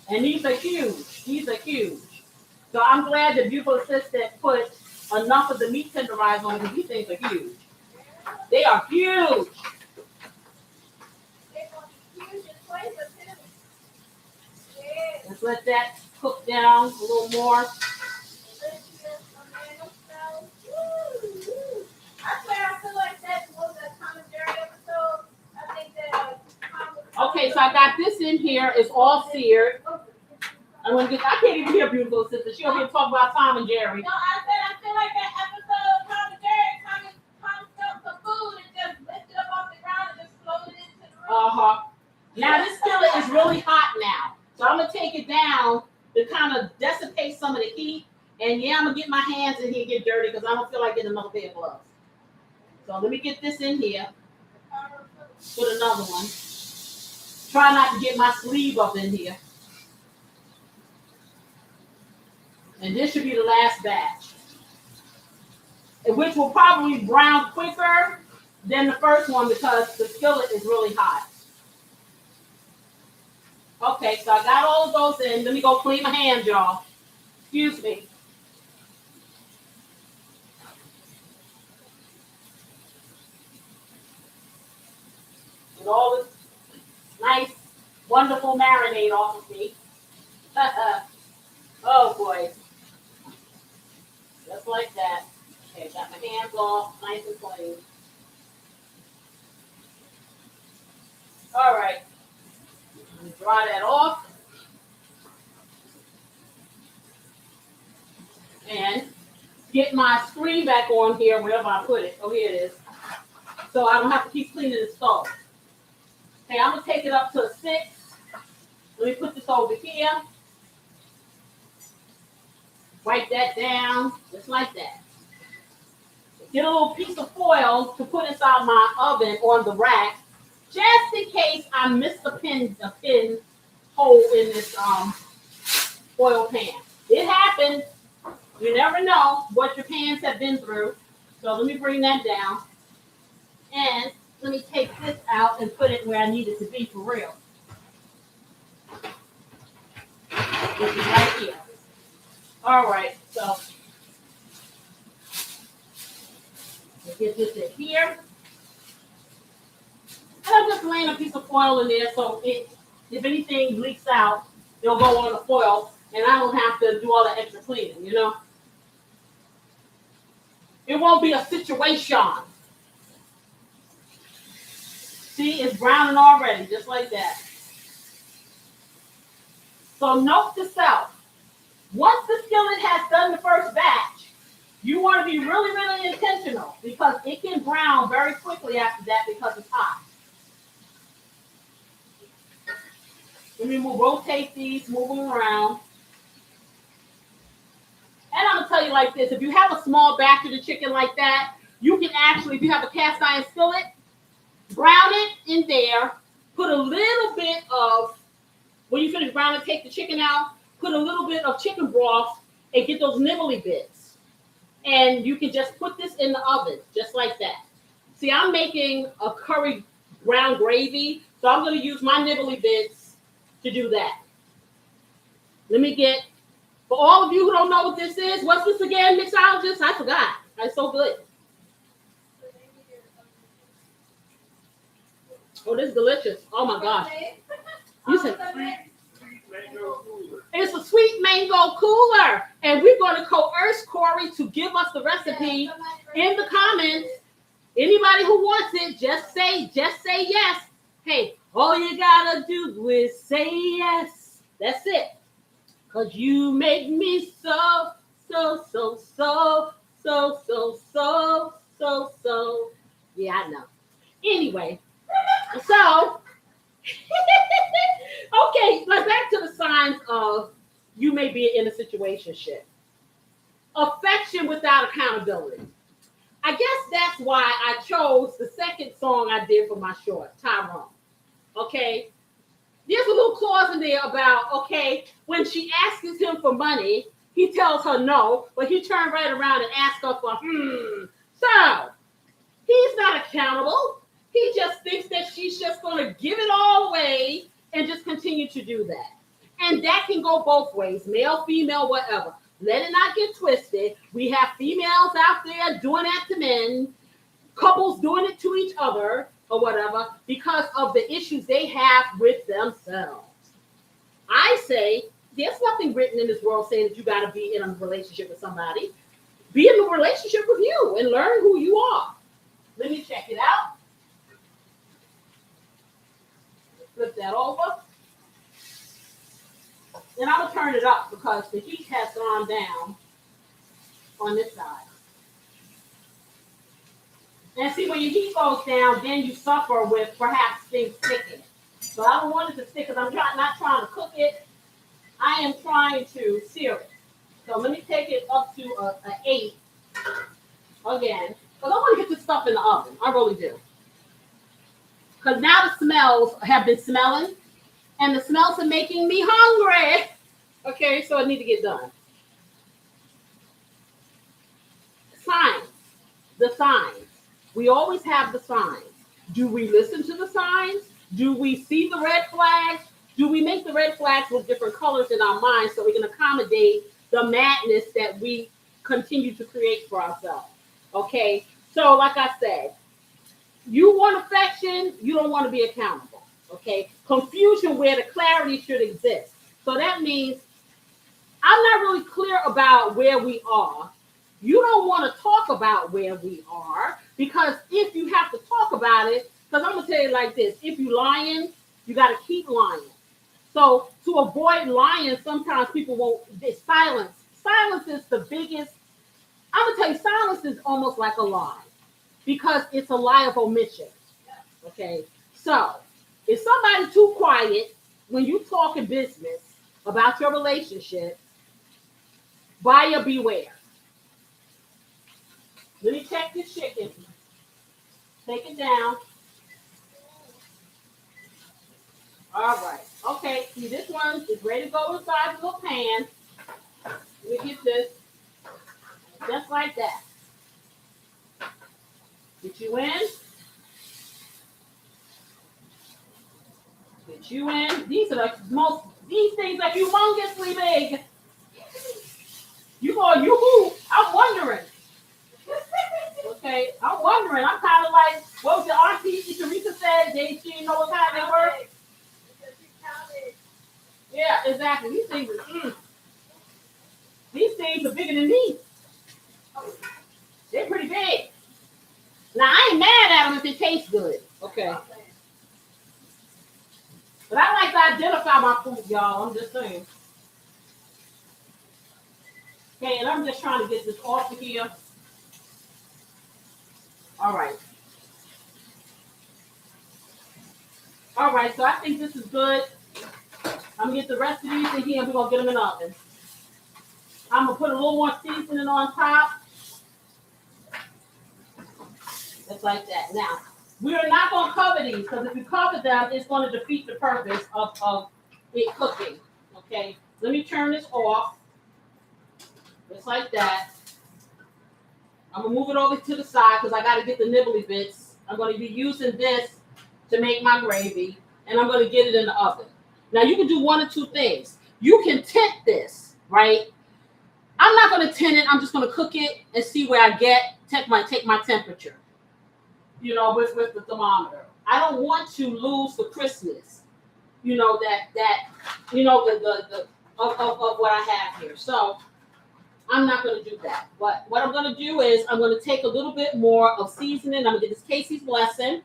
And these are huge. These are huge. So I'm glad the beautiful assistant put enough of the meat tenderizer on because these things are huge. They are huge. Let's let that cook down a little more. Okay, so I got this in here. It's all seared. I can't even hear beautiful sister. She over here talking about Tom and Jerry. No, I feel like that episode of Tom and Jerry. Tom stuck some food and just lifted up off the ground and just floated into the room. Now this skillet is really hot now. So I'm gonna take it down to kind of dissipate some of the heat. And yeah, I'm gonna get my hands in here and get dirty because I don't feel like getting another pair of gloves. So let me get this in here. Put another one. Try not to get my sleeve up in here. And this should be the last batch. Which will probably brown quicker than the first one because the skillet is really hot. Okay, so I got all of those in. Let me go clean my hands, y'all. Excuse me. With all this nice, wonderful marinade off of me. Oh boy. Just like that. Okay, got my hands off, nice and clean. All right. Dry that off. And get my screen back on here, wherever I put it. Oh, here it is. So I don't have to keep cleaning the stove. Okay, I'm going to take it up to a 6. Let me put this over here. Wipe that down, just like that. Get a little piece of foil to put inside my oven on the rack, just in case I miss a pin hole in this oil pan. It happens. You never know what your pans have been through. So let me bring that down. And let me take this out and put it where I need it to be for real. This is right here. All right, so let's get this in here. And I'm just laying a piece of foil in there so if anything leaks out, it'll go on the foil and I don't have to do all the extra cleaning, you know? It won't be a situation. See, it's browning already, just like that. So note to self, once the skillet has done the first batch, you want to be really, really intentional because it can brown very quickly after that because it's hot. Let me rotate these, move them around. And I'm going to tell you like this, if you have a small batch of the chicken like that, you can actually, if you have a cast iron skillet, brown it in there, put a little bit of, when you finish browning, take the chicken out, put a little bit of chicken broth and get those nibbly bits. And you can just put this in the oven, just like that. See, I'm making a curry brown gravy, so I'm going to use my nibbly bits to do that. Let me get, for all of you who don't know what this is, what's this again, mixologist? I forgot. It's so good. Oh, this is delicious. Oh my gosh. You said it's a sweet mango cooler. And we're going to coerce Corey to give us the recipe in the comments Anybody who wants it, just say yes. Hey, all you gotta do is say yes. That's it. Cause you make me so, so, so, so, so, so, so, so, so. Yeah, I know. Anyway, so okay, like back to the signs of you may be in a situationship. Affection without accountability. I guess that's why I chose the second song I did for my short, Tyrone. Okay. There's a little clause in there about, okay, when she asks him for money, he tells her no, but he turned right around and asked her for, So, he's not accountable. He just thinks that she's just going to give it all away and just continue to do that. And that can go both ways, male, female, whatever. Let it not get twisted. We have females out there doing that to men, couples doing it to each other or whatever because of the issues they have with themselves. I say there's nothing written in this world saying that you got to be in a relationship with somebody. Be in a relationship with you and learn who you are. Let me check it out. Flip that over. And I'm going to turn it up because the heat has gone down on this side. And see, when your heat goes down, then you suffer with perhaps things sticking. So I don't want it to stick because I'm not trying to cook it. I am trying to sear it. So let me take it up to an 8 again. Because I want to get this stuff in the oven. I really do. Because now the smells have been smelling. And the smells are making me hungry. Okay, so I need to get done. Signs. The signs. We always have the signs. Do we listen to the signs? Do we see the red flags? Do we make the red flags with different colors in our minds so we can accommodate the madness that we continue to create for ourselves? Okay, so like I said, you want affection, you don't want to be accountable. Okay, confusion where the clarity should exist. So that means I'm not really clear about where we are. You don't want to talk about where we are because if you have to talk about it, because I'm going to tell you like this, if you're lying, you got to keep lying. So to avoid lying, sometimes people won't, silence. Silence is the biggest, I'm going to tell you, silence is almost like a lie because it's a lie of omission. Okay, so if somebody's too quiet when you talk in business about your relationship, buyer beware. Let me check this chicken. Take it down. All right. Okay. See, this one is ready to go inside the little pan. Let me get this. Just like that. Get you in. Get you in. These are these things are humongously big. You go, yoo-hoo. I'm wondering. Okay, I'm wondering. I'm kind of like, what was the auntie Teresa said? She didn't know what kind they were. Yeah, exactly. These things are bigger than me. They're pretty big. Now I ain't mad at them if it tastes good. Okay. But I like to identify my food, y'all. I'm just saying. Okay, and I'm just trying to get this off of here. All right. All right, so I think this is good. I'm going to get the rest of these in here and we're going to get them in the oven. I'm going to put a little more seasoning on top. Just like that. Now, we're not going to cover these because if you cover them, it's going to defeat the purpose of it cooking. Okay, let me turn this off. Just like that. I'm going to move it over to the side because I got to get the nibbly bits. I'm going to be using this to make my gravy, and I'm going to get it in the oven. Now, you can do one or two things. You can tint this, right? I'm not going to tint it. I'm just going to cook it and see where I get, take my temperature, you know, with the thermometer. I don't want to lose the crispness, you know, that you know, the of what I have here. So I'm not going to do that. But what I'm going to do is I'm going to take a little bit more of seasoning. I'm going to get this Casey's Blessing.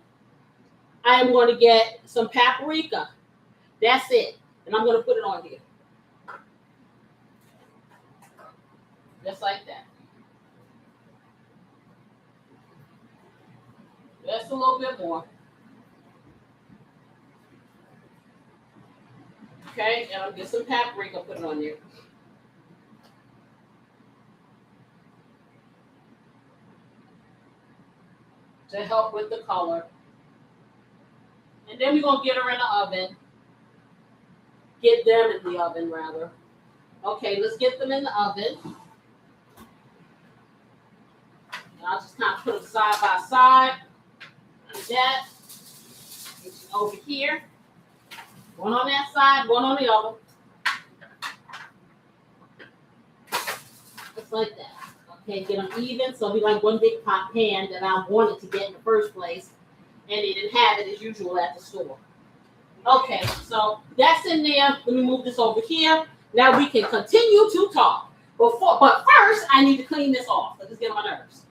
I am going to get some paprika. That's it. And I'm going to put it on here. Just like that. Just a little bit more. Okay, and I'll get some paprika, put it on there. To help with the color. And then we're going to get her in the oven. Get them in the oven, rather. Okay, let's get them in the oven. And I'll just kind of put them side by side. Like that. Over here. One on that side, one on the other. Just like that. Okay, get them even. So it'll be like one big pot pan that I wanted to get in the first place. And they didn't have it as usual at the store. Okay, so that's in there. Let me move this over here. Now we can continue to talk. But first, I need to clean this off because it's getting on my nerves.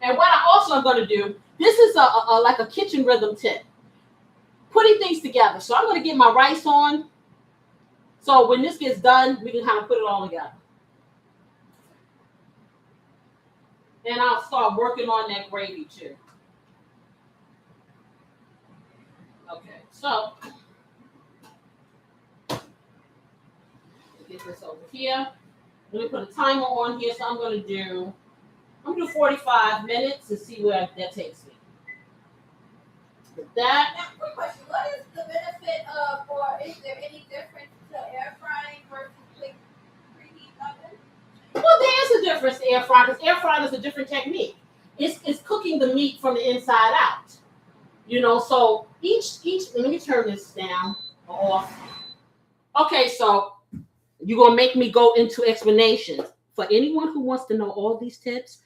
And what I also am going to do, this is like a kitchen rhythm tip. Putting things together. So I'm going to get my rice on. So when this gets done, we can kind of put it all together. And I'll start working on that gravy too. Okay, so get this over here. Let me put a timer on here. So I'm going to do 45 minutes and see where that takes me. With that. Now, quick question. What is the benefit of, or is there any difference to air frying versus quick preheat oven? Well, there is a difference to air frying because air frying is a different technique. It's cooking the meat from the inside out. You know, so each. Let me turn this down or off. Okay, so you're gonna make me go into explanations. For anyone who wants to know all these tips,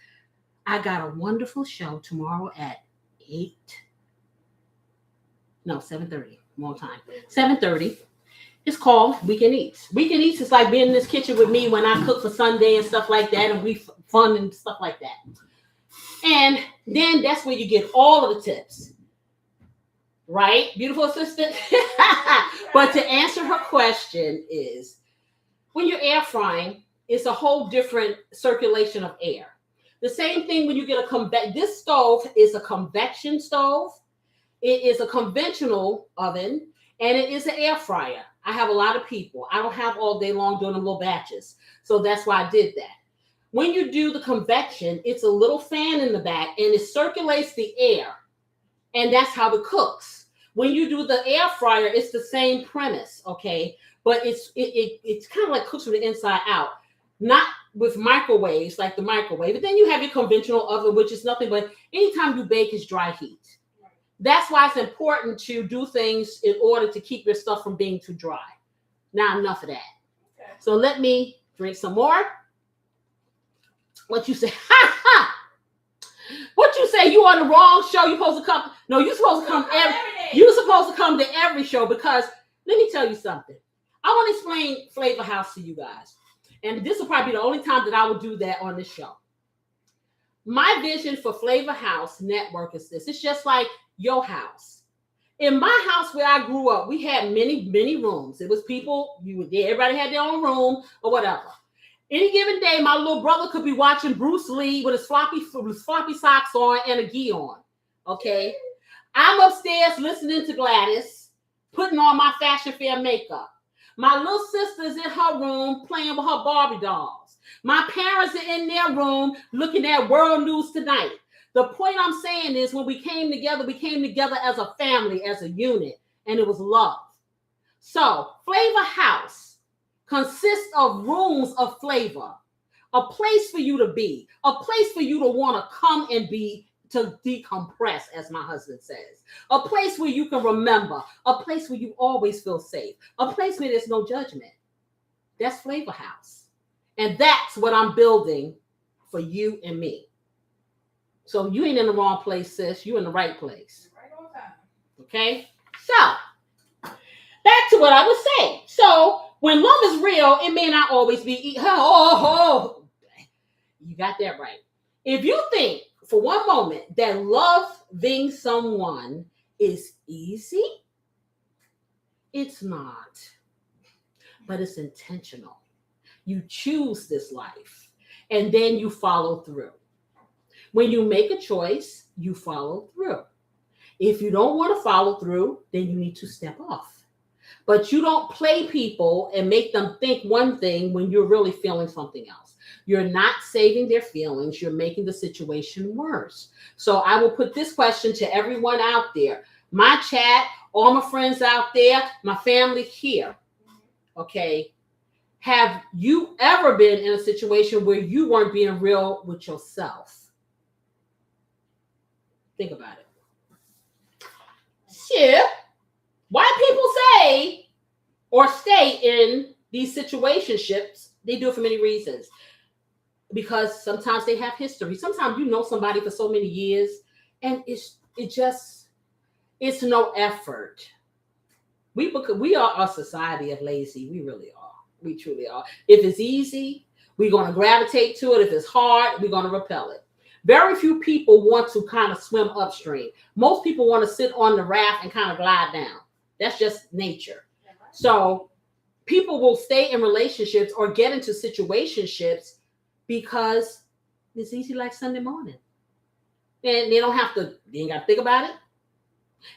I got a wonderful show tomorrow at 7:30. More time. 7:30. It's called Weekend Eats. Weekend Eats is like being in this kitchen with me when I cook for Sunday and stuff like that, and we fun and stuff like that. And then that's where you get all of the tips. Right? Beautiful assistant. But to answer her question is, when you're air frying, it's a whole different circulation of air. The same thing when you get this stove is a convection stove. It is a conventional oven, and it is an air fryer. I have a lot of people. I don't have all day long doing them little batches. So that's why I did that. When you do the convection, it's a little fan in the back, and it circulates the air. And that's how it cooks. When you do the air fryer, it's the same premise, okay? But it's kind of like cooks from the inside out. Not with microwaves, like the microwave. But then you have your conventional oven, which is nothing but anytime you bake is dry heat. That's why it's important to do things in order to keep your stuff from being too dry. Now, enough of that. Okay. So let me drink some more. What you say? Ha ha! What you say? You on the wrong show? You supposed to come? No, you supposed to come every. You supposed to come to every show because let me tell you something. I want to explain Flavor House to you guys, and this will probably be the only time that I will do that on this show. My vision for Flavor House Network is this. It's just like your house. In my house where I grew up, we had many rooms. It was people, everybody had their own room or whatever. Any given day, my little brother could be watching Bruce Lee with his floppy socks on and a gi on. Okay? I'm upstairs listening to Gladys, putting on my Fashion Fair makeup. My little sister's in her room playing with her Barbie dolls. My parents are in their room looking at World News Tonight. The point I'm saying is when we came together as a family, as a unit, and it was love. So, Flavor House consists of rooms of flavor, a place for you to be, a place for you to want to come and be, to decompress, as my husband says, a place where you can remember, a place where you always feel safe, a place where there's no judgment. That's Flavor House. And that's what I'm building for you and me. So you ain't in the wrong place, sis. You in the right place. Right on time. Okay? So, back to what I was saying. So, When love is real, it may not always be. Oh, you got that right. If you think for one moment that loving someone is easy, it's not. But it's intentional. You choose this life, and then you follow through. When you make a choice, you follow through. If you don't want to follow through, then you need to step off. But you don't play people and make them think one thing when you're really feeling something else. You're not saving their feelings. You're making the situation worse. So I will put this question to everyone out there. My chat, all my friends out there, my family here. Okay. Have you ever been in a situation where you weren't being real with yourself? Think about it. Shit. Why people say or stay in these situationships, they do it for many reasons. Because sometimes they have history. Sometimes you know somebody for so many years, and it's no effort. We are a society of lazy. We really are. We truly are. If it's easy, we're going to gravitate to it. If it's hard, we're going to repel it. Very few people want to kind of swim upstream. Most people want to sit on the raft and kind of glide down. That's just nature. So people will stay in relationships or get into situationships because it's easy like Sunday morning. And they ain't got to think about it.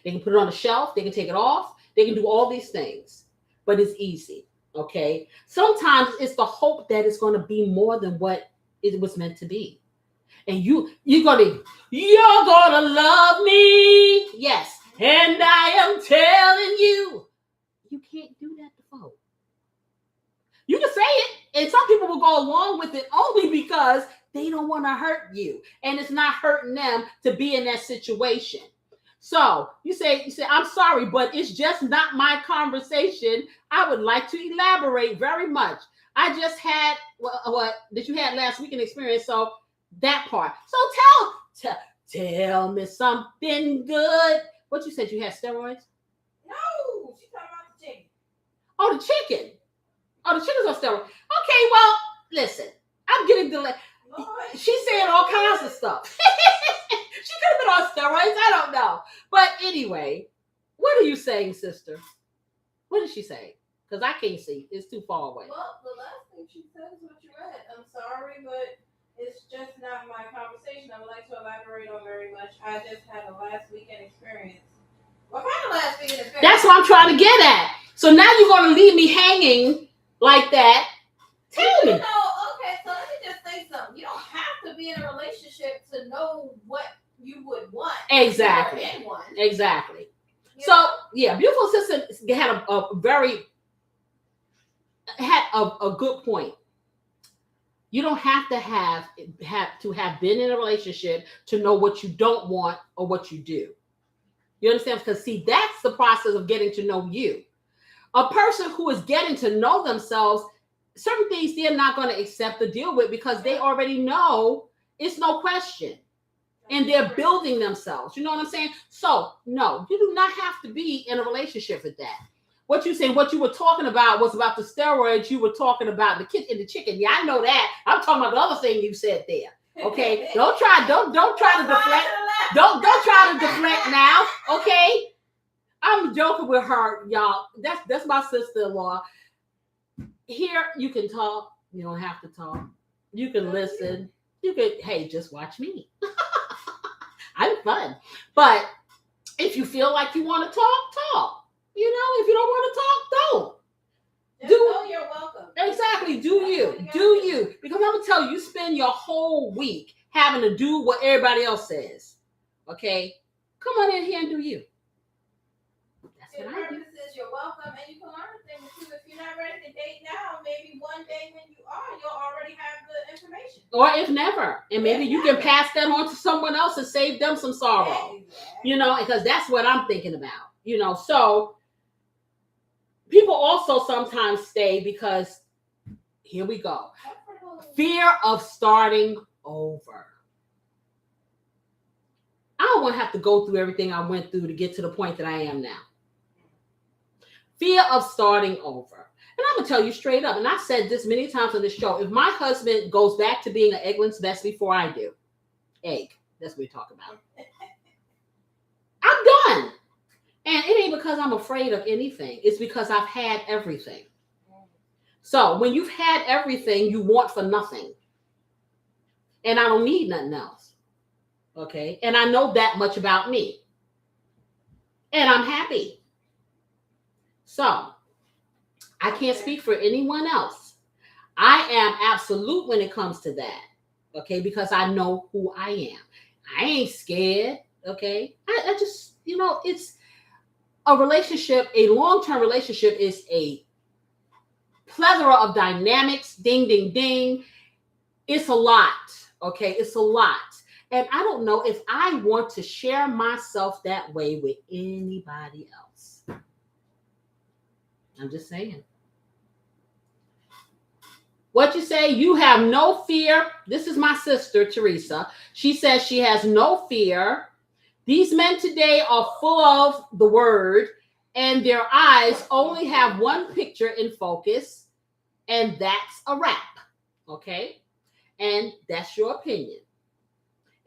They can put it on the shelf. They can take it off. They can do all these things. But it's easy. Okay. Sometimes it's the hope that it's going to be more than what it was meant to be. And you're gonna love me. Yes. And I am telling you, you can't do that to folks. You can say it, and some people will go along with it only because they don't want to hurt you, and it's not hurting them to be in that situation. So you say, I'm sorry, but it's just not my conversation. I would like to elaborate very much. I just had what that you had last week in experience, so that part. So tell me something good. What you said, you had steroids? No, she's talking about the chicken. Oh, the chicken. Oh, the chicken's on steroids. Okay, well, listen. I'm getting delayed. She's saying all kinds of stuff. She could have been on steroids. I don't know. But anyway, what are you saying, sister? What did she say? Because I can't see. It's too far away. Well, the last thing she said is what you read. I'm sorry, but it's just not my conversation. I would like to elaborate on very much. I just had a last weekend experience. What kind of last weekend experience? That's what I'm trying to get at. So now you're going to leave me hanging like that. Tell me. Okay, so let me just say something. You don't have to be in a relationship to know what you would want. Exactly. Exactly. So, yeah, beautiful assistant had a good point. You don't have to have been in a relationship to know what you don't want or what you do. You understand? Because see, that's the process of getting to know you. A person who is getting to know themselves, certain things they're not going to accept to deal with because they already know it's no question. And they're building themselves. You know what I'm saying? So, no, you do not have to be in a relationship with that. What you saying, what you were talking about was about the steroids. You were talking about the kid and the chicken. Yeah, I know that. I'm talking about the other thing you said there. Okay, don't try to deflect. Don't try to deflect now. Okay, I'm joking with her, y'all. That's my sister-in-law. Here you can talk. You don't have to talk. You can listen. You can, hey, just watch me. I'm fun. But if you feel like you want to talk. You know, if you don't want to talk, don't. You're welcome. Exactly. Do you. Because I'm going to tell you, you spend your whole week having to do what everybody else says. Okay? Come on in here and do you. That's what I do. You're welcome. And you can learn things too. If you're not ready to date now, maybe one day when you are, you'll already have the information. Or if never. And maybe you can pass that on to someone else and save them some sorrow. Exactly. You know, because that's what I'm thinking about. You know, so people also sometimes stay because, here we go, fear of starting over. I don't want to have to go through everything I went through to get to the point that I am now. Fear of starting over. I'm gonna tell you straight up, and I've said this many times on this show. If my husband goes back to being an Eggland's best before I do, egg, that's what we talk about. I'm done. And it ain't because I'm afraid of anything. It's because I've had everything. So when you've had everything, you want for nothing. And I don't need nothing else. Okay? And I know that much about me. And I'm happy. So I can't speak for anyone else. I am absolute when it comes to that. Okay? Because I know who I am. I ain't scared. Okay? I just, it's a relationship, a long-term relationship is a plethora of dynamics. Ding, ding, ding. It's a lot. Okay? It's a lot. And I don't know if I want to share myself that way with anybody else. I'm just saying. What you say? You have no fear. This is my sister, Teresa. She says she has no fear. These men today are full of the word, and their eyes only have one picture in focus, and that's a wrap. Okay? And that's your opinion.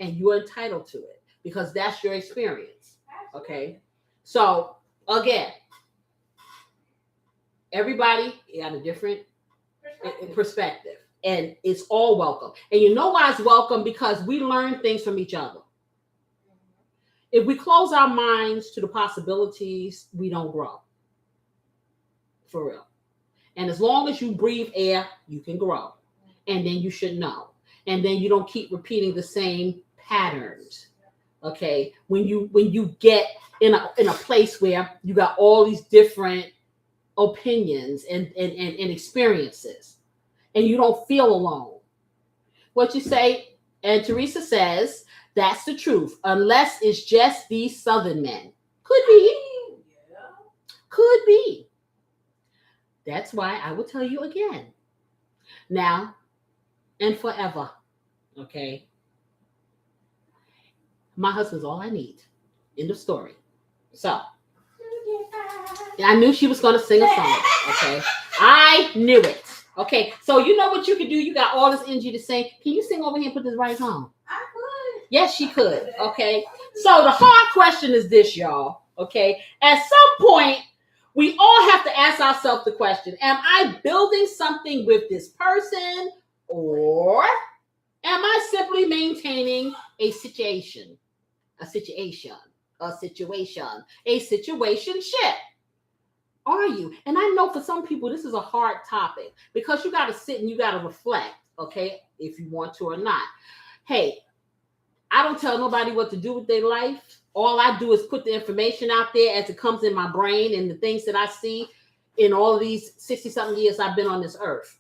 And you're entitled to it because that's your experience. Okay? So, again, everybody got a different perspective, and it's all welcome. And you know why it's welcome? Because we learn things from each other. If we close our minds to the possibilities, we don't grow. For real. And as long as you breathe air, you can grow. And then you should know. And then you don't keep repeating the same patterns. Okay? When you get in a place where you got all these different opinions and experiences, and you don't feel alone. What you say, and Teresa says, that's the truth, unless it's just these Southern men. Could be. Could be. That's why I will tell you again. Now and forever. Okay? My husband's all I need. End of story. So, I knew she was going to sing a song. Okay? I knew it. Okay? So, you know what you can do? You got all this energy to sing. Can you sing over here and put this right on? I could. Yes, she could. Okay. So the hard question is this, y'all. Okay. At some point, we all have to ask ourselves the question, am I building something with this person, or am I simply maintaining a situation, a situationship? Are you? And I know for some people, this is a hard topic because you got to sit and you got to reflect, okay, if you want to or not. Hey, I don't tell nobody what to do with their life. All I do is put the information out there as it comes in my brain and the things that I see in all of these 60-something years I've been on this earth.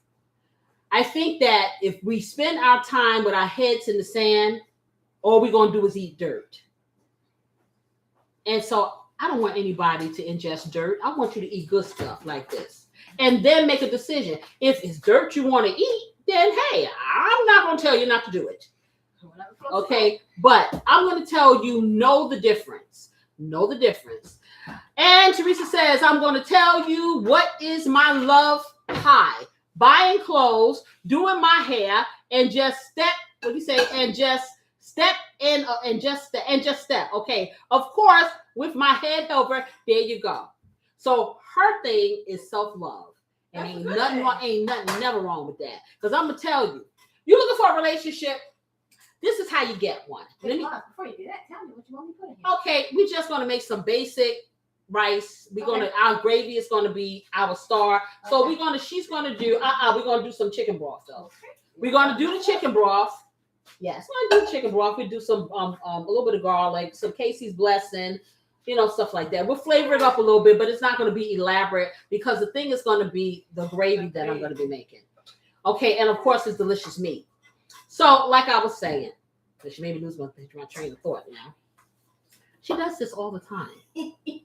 I think that if we spend our time with our heads in the sand, all we're going to do is eat dirt. And so I don't want anybody to ingest dirt. I want you to eat good stuff like this. And then make a decision. If it's dirt you want to eat, then hey, I'm not going to tell you not to do it. Okay, but I'm going to tell you, know the difference. Know the difference. And Teresa says, I'm going to tell you what is my love high. Buying clothes, doing my hair, and just step, what do you say? And just step in, and just step. Okay, of course, with my head over, there you go. So her thing is self-love. And ain't nothing never wrong with that. Because I'm going to tell you, you're looking for a relationship, this is how you get one. Before you do that, tell me what you want me to put in here. Okay, we're just going to make some basic rice. Our gravy is going to be our star. So she's going to do, we're going to do some chicken broth though. We're going to do the chicken broth. Yes, we're going to do chicken broth. We do some, a little bit of garlic, some Casey's blessing, stuff like that. We'll flavor it up a little bit, but it's not going to be elaborate because the thing is going to be the gravy that I'm going to be making. Okay, and of course it's delicious meat. So, like I was saying, she made me lose my train of thought now. She does this all the time.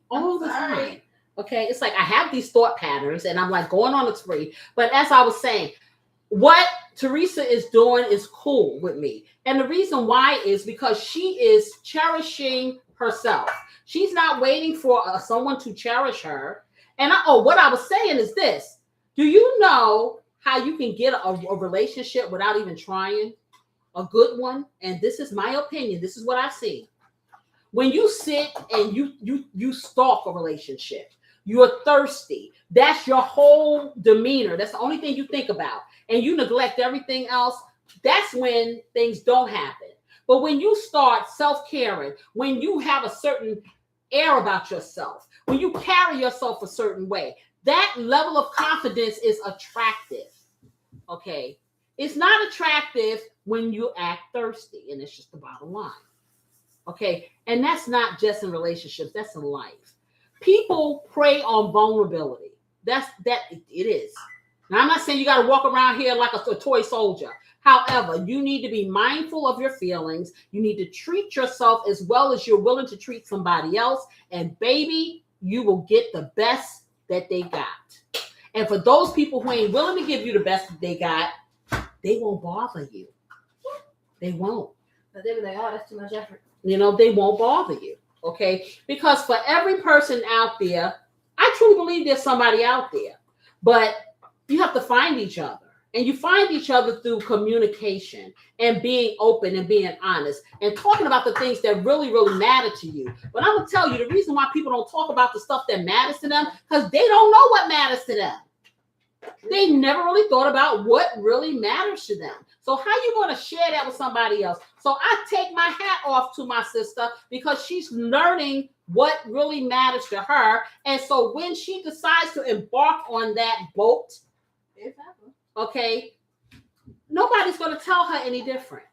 All the time. Okay? It's like I have these thought patterns and I'm like going on a spree. But as I was saying, what Teresa is doing is cool with me. And the reason why is because she is cherishing herself. She's not waiting for someone to cherish her. And what I was saying is this. Do you know how you can get a relationship without even trying? A good one. And this is my opinion. This is what I see. When you sit and you stalk a relationship, you're thirsty. That's your whole demeanor. That's the only thing you think about. And you neglect everything else. That's when things don't happen. But when you start self-caring, when you have a certain air about yourself, when you carry yourself a certain way, that level of confidence is attractive. Okay? It's not attractive when you act thirsty, and it's just the bottom line. Okay? And that's not just in relationships, that's in life. People prey on vulnerability. It is. Now, I'm not saying you got to walk around here like a toy soldier. However, you need to be mindful of your feelings. You need to treat yourself as well as you're willing to treat somebody else. And baby, you will get the best that they got. And for those people who ain't willing to give you the best that they got, they won't bother you. They won't. But they be like, oh, that's too much effort. They won't bother you. Okay? Because for every person out there, I truly believe there's somebody out there. But you have to find each other. And you find each other through communication and being open and being honest and talking about the things that really, really matter to you. But I'm going to tell you, the reason why people don't talk about the stuff that matters to them, because they don't know what matters to them. They never really thought about what really matters to them. So how you going to share that with somebody else? So I take my hat off to my sister because she's learning what really matters to her. And so when she decides to embark on that boat, okay, nobody's going to tell her any different.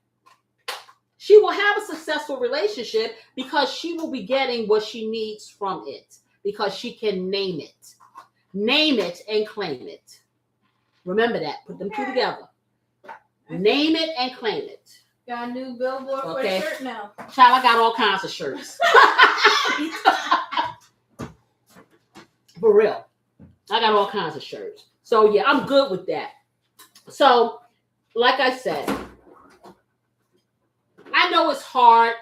She will have a successful relationship because she will be getting what she needs from it because she can name it. Name it and claim it. Remember that. Put them two together. Name it and claim it. Got a new billboard for a shirt now. Child, I got all kinds of shirts. For real. I got all kinds of shirts. So, yeah, I'm good with that. So, like I said, I know it's hard,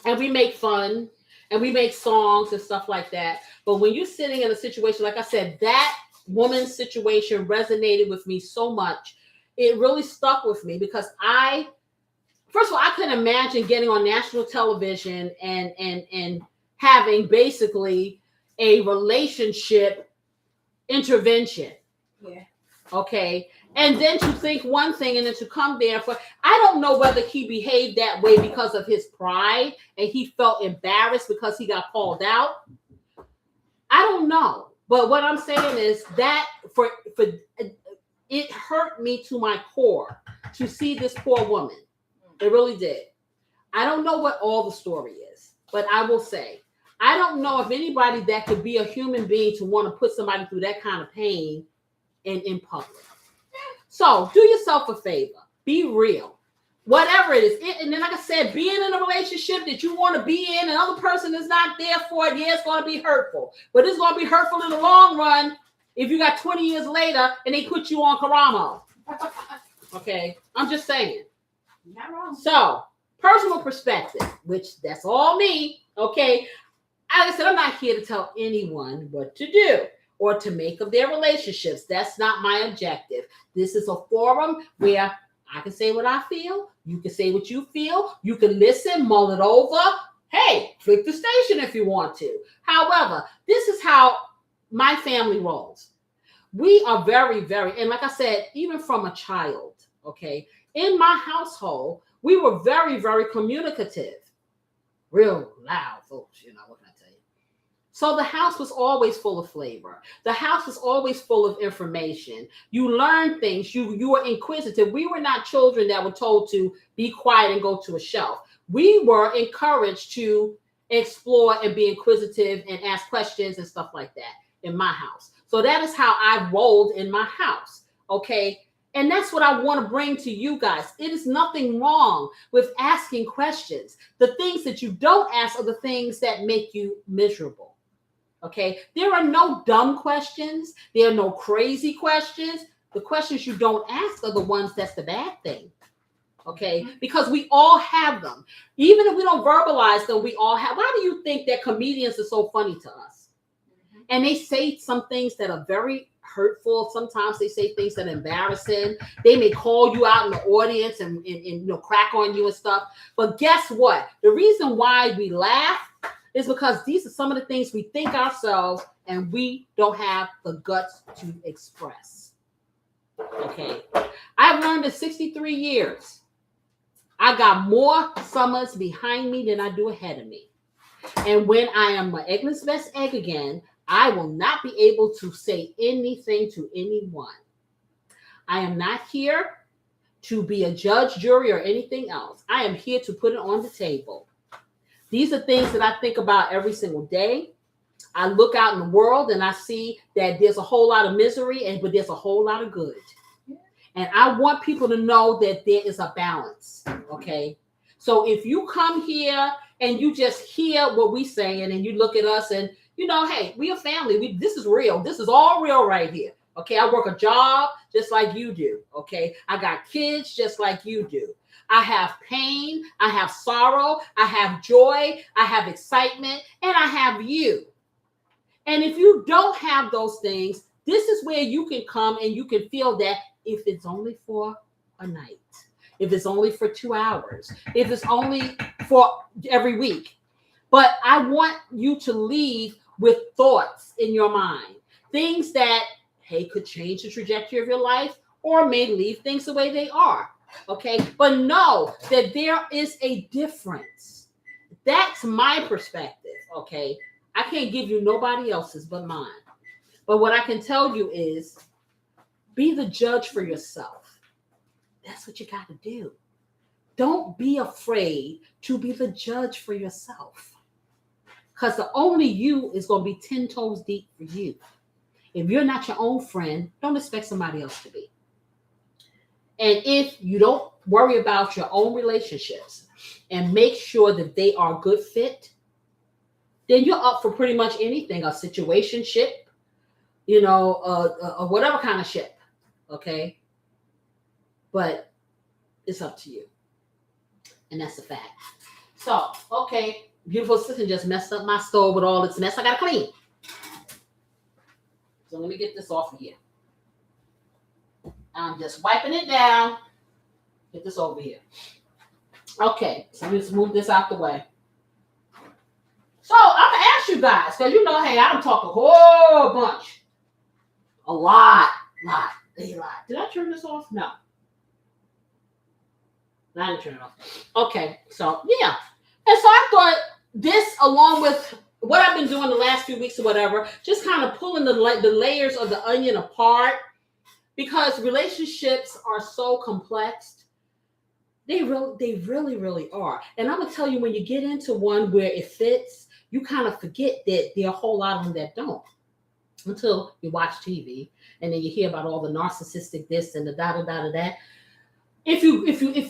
and we make fun, and we make songs and stuff like that. But when you're sitting in a situation, like I said, that woman's situation resonated with me so much. It really stuck with me because first of all, I couldn't imagine getting on national television and having basically a relationship intervention. Yeah. Okay. And then to think one thing and then to come there I don't know whether he behaved that way because of his pride and he felt embarrassed because he got called out. I don't know. But what I'm saying is that for it hurt me to my core to see this poor woman. It really did. I don't know what all the story is, but I will say, I don't know of anybody that could be a human being to want to put somebody through that kind of pain in public. So do yourself a favor. Be real. Whatever it is. And then, like I said, being in a relationship that you want to be in, another person is not there for it, yeah, it's going to be hurtful. But it's going to be hurtful in the long run if you got 20 years later and they put you on Karamo. Okay? I'm just saying. Not wrong. So, personal perspective, which that's all me, okay? Like I said, I'm not here to tell anyone what to do or to make of their relationships. That's not my objective. This is a forum where I can say what I feel. You can say what you feel. You can listen, mull it over. Hey, click the station if you want to. However, this is how my family rolls. We are very, very, and like I said, even from a child, okay, in my household, we were very, very communicative. Real loud, folks, what can I tell you? So the house was always full of flavor. The house was always full of information. You learned things. You were inquisitive. We were not children that were told to be quiet and go to a shelf. We were encouraged to explore and be inquisitive and ask questions and stuff like that in my house. So that is how I rolled in my house, okay? And that's what I want to bring to you guys. It is nothing wrong with asking questions. The things that you don't ask are the things that make you miserable. Okay, there are no dumb questions. There are no crazy questions. The questions you don't ask are the ones that's the bad thing. Okay, because we all have them. Even if we don't verbalize them, we all have. Why do you think that comedians are so funny to us? And they say some things that are very hurtful. Sometimes they say things that are embarrassing. They may call you out in the audience and crack on you and stuff. But guess what? The reason why we laugh is because these are some of the things we think ourselves and we don't have the guts to express. Okay. I've learned in 63 years, I got more summers behind me than I do ahead of me. And when I am my eggless best egg again, I will not be able to say anything to anyone. I am not here to be a judge, jury, or anything else. I am here to put it on the table. These are things that I think about every single day. I look out in the world and I see that there's a whole lot of misery, but there's a whole lot of good. And I want people to know that there is a balance, okay? So if you come here and you just hear what we saying and you look at us and, hey, we a family. This is real. This is all real right here, okay? I work a job just like you do, okay? I got kids just like you do. I have pain. I have sorrow. I have joy. I have excitement. And I have you. And if you don't have those things, this is where you can come and you can feel that if it's only for a night, if it's only for 2 hours, if it's only for every week. But I want you to leave with thoughts in your mind, things that, hey, could change the trajectory of your life or may leave things the way they are. Okay. But know that there is a difference. That's my perspective. Okay. I can't give you nobody else's but mine. But what I can tell you is be the judge for yourself. That's what you got to do. Don't be afraid to be the judge for yourself. Because the only you is going to be 10 toes deep for you. If you're not your own friend, don't expect somebody else to be. And if you don't worry about your own relationships and make sure that they are good fit, then you're up for pretty much anything, a situationship, whatever kind of ship. Okay. But it's up to you. And that's a fact. So, okay. Beautiful assistant just messed up my stove with all its mess. I got to clean. So let me get this off of here. I'm just wiping it down. Get this over here. Okay. So let me just move this out the way. So I'm going to ask you guys, because hey, I don't talk a whole bunch. A lot. A lot. Did I turn this off? No. I didn't turn it off. Okay. So, yeah. And so I thought this, along with what I've been doing the last few weeks or whatever, just kind of pulling the layers of the onion apart, because relationships are so complex. They really, really are. And I'm going to tell you, when you get into one where it fits, you kind of forget that there are a whole lot of them that don't. Until you watch TV and then you hear about all the narcissistic this and the da-da-da-da-da. If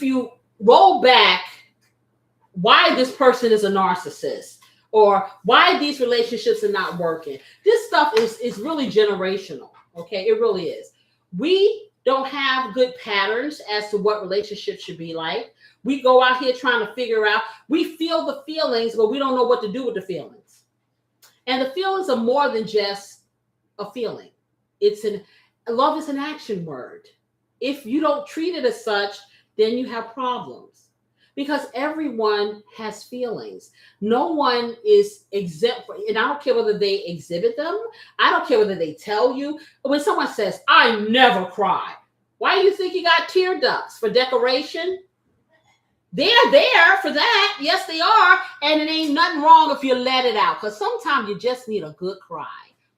you roll back why this person is a narcissist or why these relationships are not working, this stuff is really generational. Okay, it really is. We don't have good patterns as to what relationships should be like. We go out here trying to figure out, we feel the feelings, but we don't know what to do with the feelings. And the feelings are more than just a feeling. Love is an action word. If you don't treat it as such, then you have problems, because everyone has feelings. No one is exempt, and I don't care whether they exhibit them. I don't care whether they tell you. When someone says, I never cry, why do you think you got tear ducts? For decoration? They're there for that. Yes, they are. And it ain't nothing wrong if you let it out, because sometimes you just need a good cry.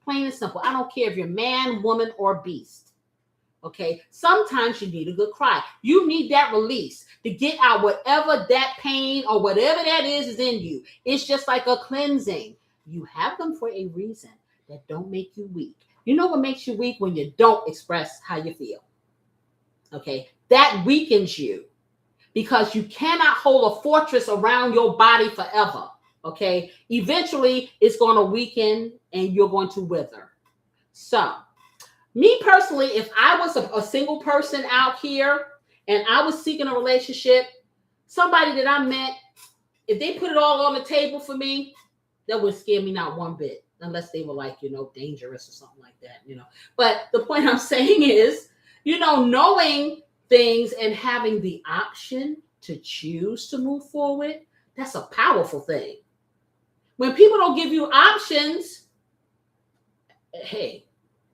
Plain and simple. I don't care if you're man, woman, or beast. Okay? Sometimes you need a good cry. You need that release to get out whatever that pain or whatever that is in you. It's just like a cleansing. You have them for a reason that don't make you weak. You know what makes you weak? When you don't express how you feel. Okay? That weakens you, because you cannot hold a fortress around your body forever. Okay? Eventually, it's going to weaken and you're going to wither. So, me personally, if I was a single person out here and I was seeking a relationship, somebody that I met, if they put it all on the table for me, that would scare me not one bit. unless they were like, dangerous or something like that, But the point I'm saying is, knowing things and having the option to choose to move forward, that's a powerful thing. When people don't give you options, hey,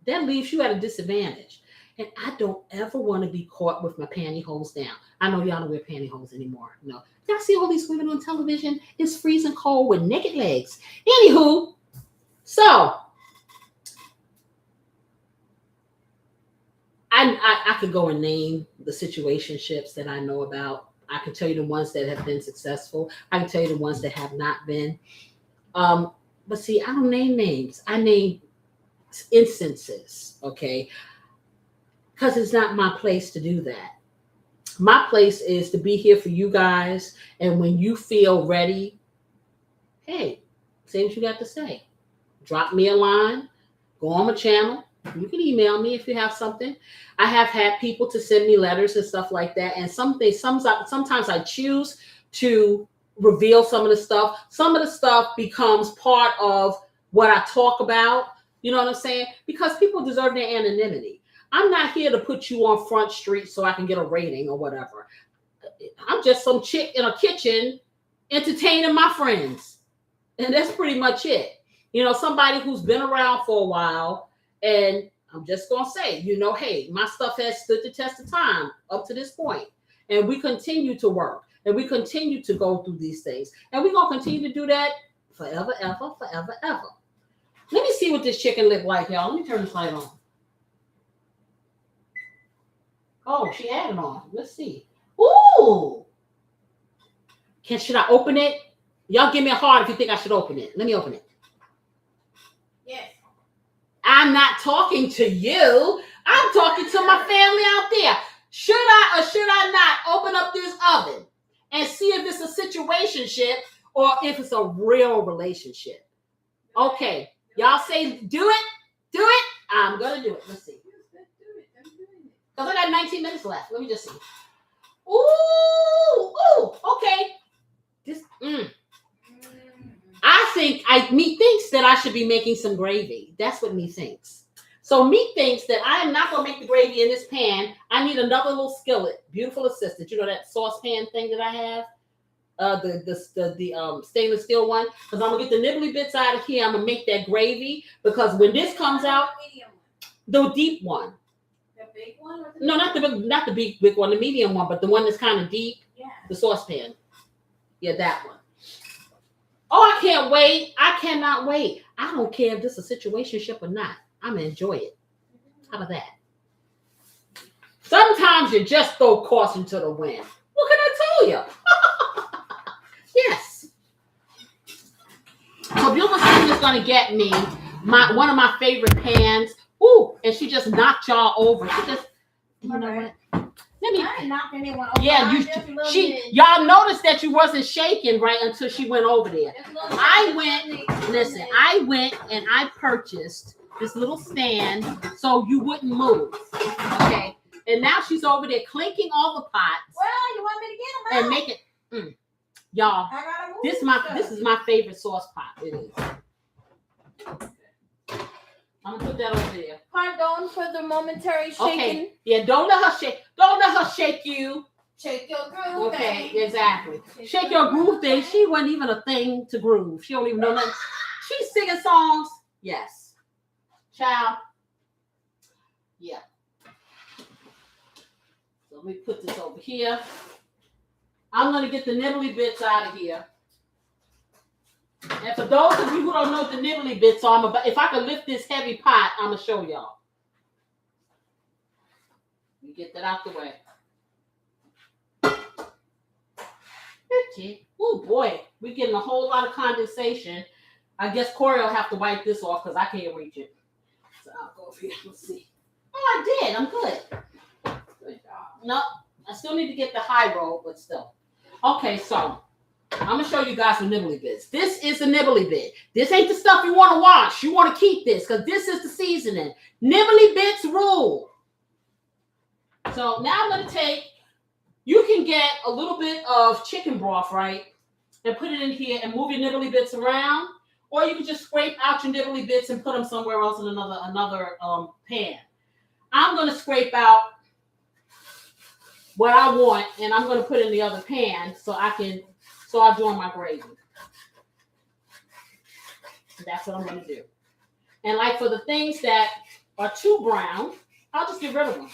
that leaves you at a disadvantage. And I don't ever want to be caught with my pantyhose down. I know y'all don't wear pantyhose anymore. No. Y'all see all these women on television? It's freezing cold with naked legs. Anywho, so I could go and name the situationships that I know about. I can tell you the ones that have been successful. I can tell you the ones that have not been. But see, I don't name names. I name instances, okay? Because it's not my place to do that. My place is to be here for you guys. And when you feel ready, hey, say what you got to say. Drop me a line. Go on my channel. You can email me if you have something. I have had people to send me letters and stuff like that. And sometimes I choose to reveal some of the stuff. Some of the stuff becomes part of what I talk about. You know what I'm saying? Because people deserve their anonymity. I'm not here to put you on Front Street so I can get a rating or whatever. I'm just some chick in a kitchen entertaining my friends. And that's pretty much it. Somebody who's been around for a while. And I'm just going to say, hey, my stuff has stood the test of time up to this point. And we continue to work. And we continue to go through these things. And we're going to continue to do that forever, ever, forever, ever. Let me see what this chicken look like, y'all. Let me turn this light on. Oh, she had it on. Let's see. Ooh. Should I open it? Y'all give me a heart if you think I should open it. Let me open it. Yes. I'm not talking to you. I'm talking to my family out there. Should I or should I not open up this oven and see if it's a situationship or if it's a real relationship? Okay. Y'all say do it. Do it. I'm going to do it. Let's see. Because I got 19 minutes left. Let me just see. Ooh, okay. I think Meat thinks that I should be making some gravy. That's what Meat thinks. So Meat thinks that I am not going to make the gravy in this pan. I need another little skillet. Beautiful assistant. You know that saucepan thing that I have? The stainless steel one. Because I'm going to get the nibbly bits out of here. I'm going to make that gravy. Because when this comes out, the deep one. The big one? No, not the big one, the medium one, but the one that's kind of deep. Yeah. The saucepan. Yeah, that one. Oh, I can't wait. I cannot wait. I don't care if this is a situationship or not. I'm going to enjoy it. How about that? Sometimes you just throw caution to the wind. What can I tell you? Yes. So Vilma Singh is going to get me one of my favorite pans. Ooh, and she just knocked y'all over. She just, you know what? Let me. I didn't knock anyone over. Yeah, y'all noticed that you wasn't shaking right until she went over there. I went and I purchased this little stand so you wouldn't move. Okay, and now she's over there clinking all the pots. Well, you want me to get them out? And make it, y'all. This is my favorite sauce pot. It is. I'm gonna put that over there. Pardon for the momentary shaking. Okay. Yeah, don't let her shake. Don't let her shake you. Shake your groove. Okay, exactly. Shake your groove thing. She wasn't even a thing to groove. She don't even know nothing. She's singing songs. Yes. Child. Yeah. So let me put this over here. I'm gonna get the nibbly bits out of here. And for those of you who don't know what the nibbly bits are, if I can lift this heavy pot, I'm going to show y'all. Let me get that out the way. Oh boy, we're getting a whole lot of condensation. I guess Corey will have to wipe this off because I can't reach it. So I'll go over here. Let's see. Oh, I did. I'm good. Good job. No, I still need to get the high roll, but still. Okay, so I'm going to show you guys some nibbly bits. This is the nibbly bit. This ain't the stuff you want to wash. You want to keep this because this is the seasoning. Nibbly bits rule. So now I'm going to take, you can get a little bit of chicken broth, right? And put it in here and move your nibbly bits around. or you can just scrape out your nibbly bits and put them somewhere else in another pan. I'm gonna scrape out what I want, and I'm gonna put in the other pan so I join my gravy. That's what I'm gonna do. And like for the things that are too brown, I'll just get rid of them.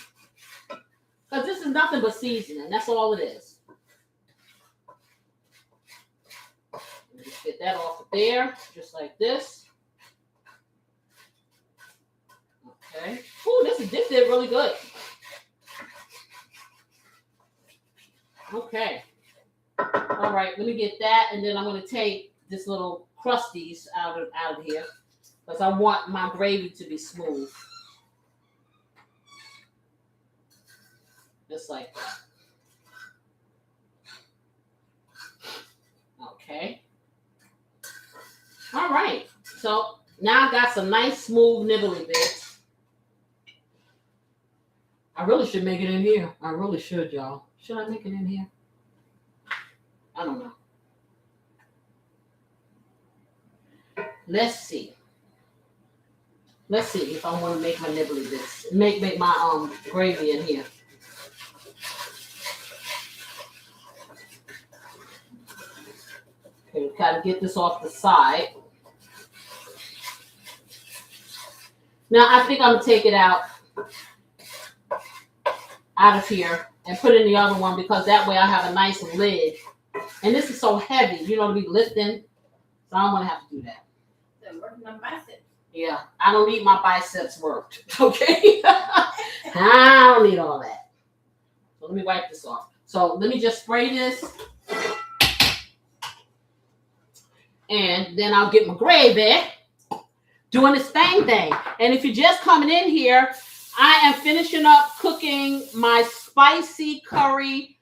Because this is nothing but seasoning. That's all it is. Just get that off of there, just like this. Okay. Ooh, this did really good. Okay. All right, let me get that, and then I'm going to take this little crusties out of here because I want my gravy to be smooth. Just like that. Okay. All right. So now I got some nice smooth nibbly bits. I really should make it in here. I really should, y'all. Should I make it in here? I don't know. Let's see. Let's see if I want to make my nibbly bits. Make my gravy in here. Okay, gotta get this off the side. Now I think I'm gonna take it out of here and put it in the other one because that way I have a nice lid. And this is so heavy, you know, to be lifting. So I don't want to have to do that. So working on biceps. Yeah, I don't need my biceps worked. Okay, I don't need all that. So let me wipe this off. So let me just spray this. And then I'll get my gravy doing this thing. And if you're just coming in here, I am finishing up cooking my spicy curry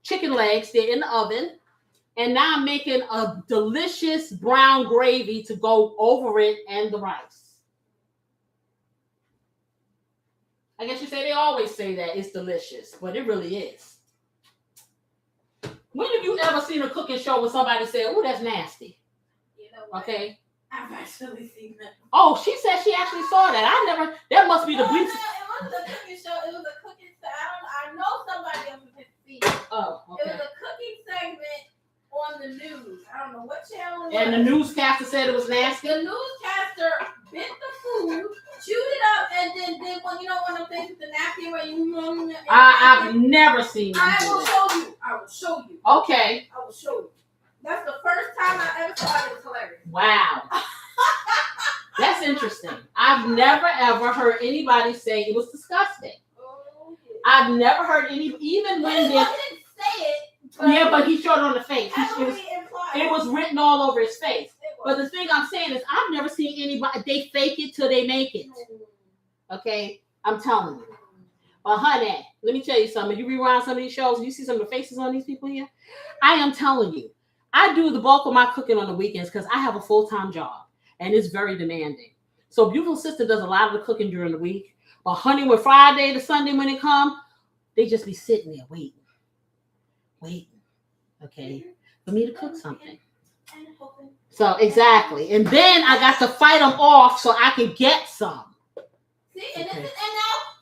chicken legs. They're in the oven. And now I'm making a delicious brown gravy to go over it and the rice. I guess you say they always say that it's delicious, but it really is. When have you ever seen a cooking show where somebody said, "Oh, that's nasty"? You know what? Okay. I've actually seen that. Oh, she said she actually saw that. I never. That must be the bleach. No, it wasn't a cooking show. It was a cooking. I know somebody else has seen it. Oh, okay. It was a cooking segment on the news. I don't know what channel it was. And the newscaster said it was nasty. The newscaster bit the food, chewed it up, and then did one. You know one of the things with the napkin where you. I've never seen them I do will that. show you. I will show you. Okay. I will show you. That's the first time I ever saw it. It was hilarious. Wow. That's interesting. I've never ever heard anybody say it was disgusting. Oh, yeah. I've never heard even when He didn't say it. Yeah, but he showed it on the face. It was written all over his face. But the thing I'm saying is I've never seen anybody, they fake it till they make it. Okay? I'm telling you. But honey, let me tell you something. You rewind some of these shows and you see some of the faces on these people here. I am telling you, I do the bulk of my cooking on the weekends because I have a full-time job and it's very demanding. So Beautiful Sister does a lot of the cooking during the week. But honey, when Friday to Sunday when it comes, they just be sitting there waiting, okay, for me to cook something. So exactly. And then I got to fight them off so I can get some. See, and now,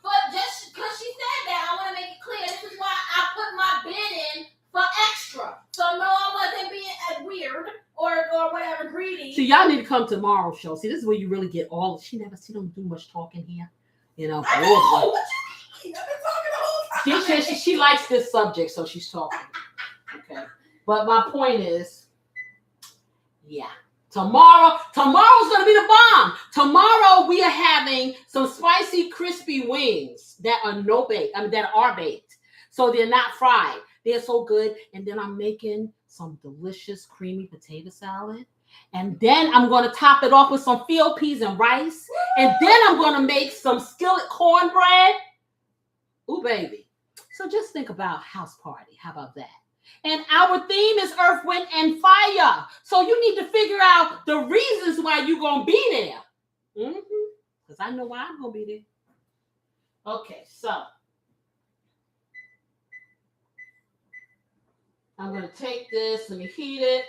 but just because she said that, I want to make it clear. This is why I put my bid in for extra. So no, I wasn't being weird or whatever, greedy. See, y'all need to come to tomorrow's show. See, this is where you really get all. She don't do much talking here. You know. I know. What you mean? I've been talking the whole time. She likes this subject, so she's talking. Okay. But my point is, yeah. Tomorrow's gonna be the bomb. Tomorrow we are having some spicy, crispy wings that are that are baked. So they're not fried. They're so good. And then I'm making some delicious creamy potato salad. And then I'm going to top it off with some field peas and rice. And then I'm going to make some skillet cornbread. Ooh, baby. So just think about house party. How about that? And our theme is Earth, Wind, and Fire. So you need to figure out the reasons why you're going to be there. Because I know why I'm going to be there. Okay, so I'm going to take this. Let me heat it.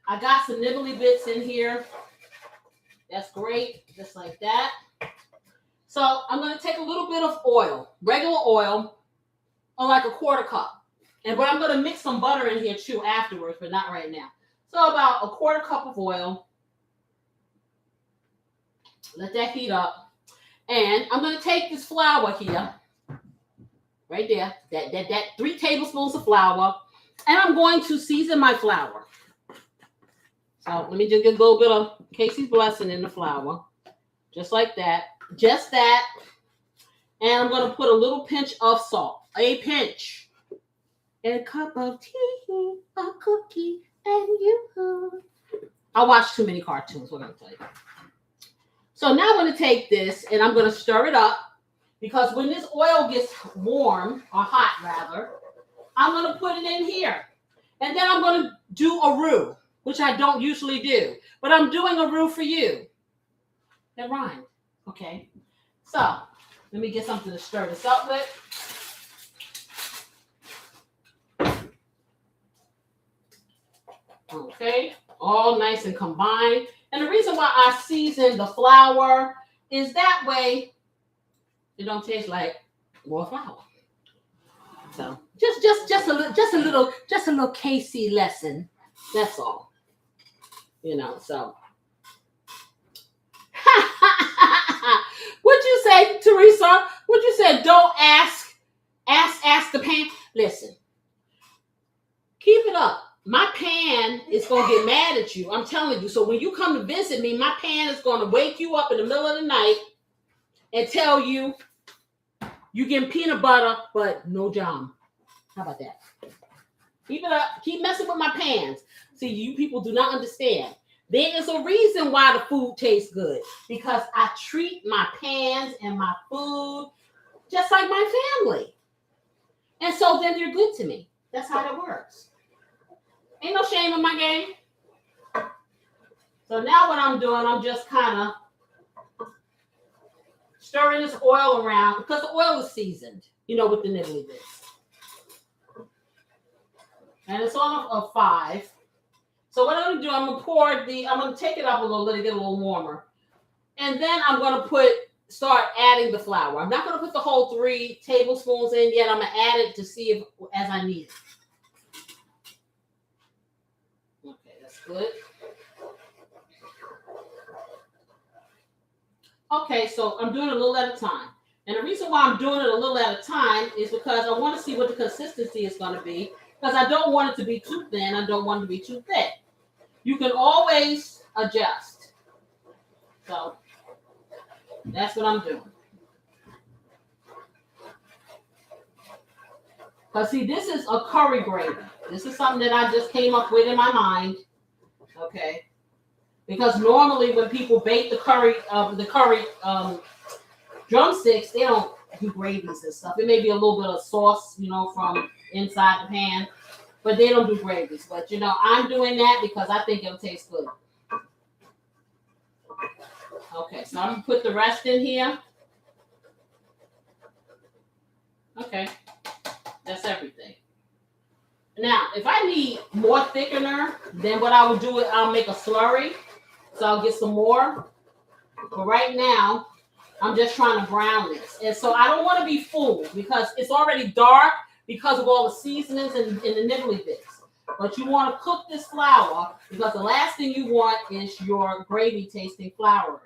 I got some nibbly bits in here. That's great, just like that. So I'm going to take a little bit of oil, regular oil, or like a quarter cup. But I'm going to mix some butter in here too afterwards, but not right now. So about a quarter cup of oil. Let that heat up. And I'm going to take this flour here, right there, that 3 tablespoons of flour, and I'm going to season my flour. So let me just get a little bit of Casey's blessing in the flour, just like that, just that. And I'm going to put a little pinch of salt, a pinch, and a cup of tea, a cookie, and you. I watch too many cartoons, what I'm going to tell you. So now I'm going to take this and I'm going to stir it up, because when this oil gets warm, or hot rather, I'm going to put it in here. And then I'm going to do a roux, which I don't usually do. But I'm doing a roux for you. That rhymed. Okay. So let me get something to stir this up with. Okay. All nice and combined. And the reason why I season the flour is that way it don't taste like more flour. So just a little KC lesson. That's all. You know, so what'd you say, Teresa? What'd you say? Don't ask the pan. Listen, keep it up. My pan is gonna get mad at you. I'm telling you. So when you come to visit me, my pan is gonna wake you up in the middle of the night and tell you you getting peanut butter, but no jam. How about that? Keep it up. Keep messing with my pans. See, you people do not understand. There is a reason why the food tastes good. Because I treat my pans and my food just like my family. And so then they're good to me. That's how that works. Ain't no shame in my game. So now what I'm doing, I'm just kind of stirring this oil around, because the oil is seasoned, you know, with the nibbly bits. And it's on a 5. So what I'm gonna do, I'm gonna take it up a little, let it get a little warmer. And then I'm gonna start adding the flour. I'm not gonna put the whole 3 tablespoons in yet. I'm gonna add it to see if as I need it. Okay, that's good. Okay, so I'm doing it a little at a time. And the reason why I'm doing it a little at a time is because I want to see what the consistency is going to be. Because I don't want it to be too thin. I don't want it to be too thick. You can always adjust. So that's what I'm doing. Because see, this is a curry gravy. This is something that I just came up with in my mind. Okay. Because normally when people bake the curry drumsticks, they don't do gravies and stuff. It may be a little bit of sauce, you know, from inside the pan, but they don't do gravies. But, you know, I'm doing that because I think it'll taste good. Okay, so I'm going to put the rest in here. Okay, that's everything. Now, if I need more thickener, then what I will do is I'll make a slurry. So I'll get some more. But right now, I'm just trying to brown this. And so I don't want to be fooled because it's already dark because of all the seasonings and the nibbly bits. But you want to cook this flour because the last thing you want is your gravy tasting floury.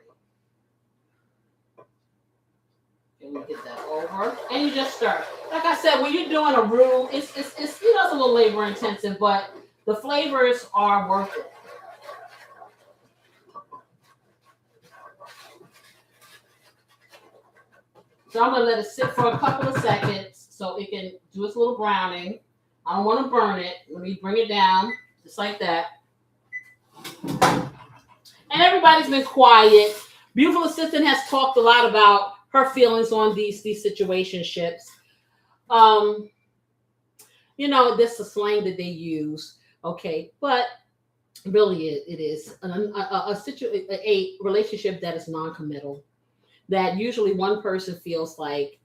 And we get that over. And you just stir. Like I said, when you're doing a roux, it's a little labor intensive, but the flavors are worth it. So I'm going to let it sit for a couple of seconds so it can do its little browning. I don't want to burn it. Let me bring it down just like that. And everybody's been quiet. Beautiful Assistant has talked a lot about her feelings on these situationships. You know, this is a slang that they use. Okay, but really it is a relationship that is non-committal. That usually one person feels like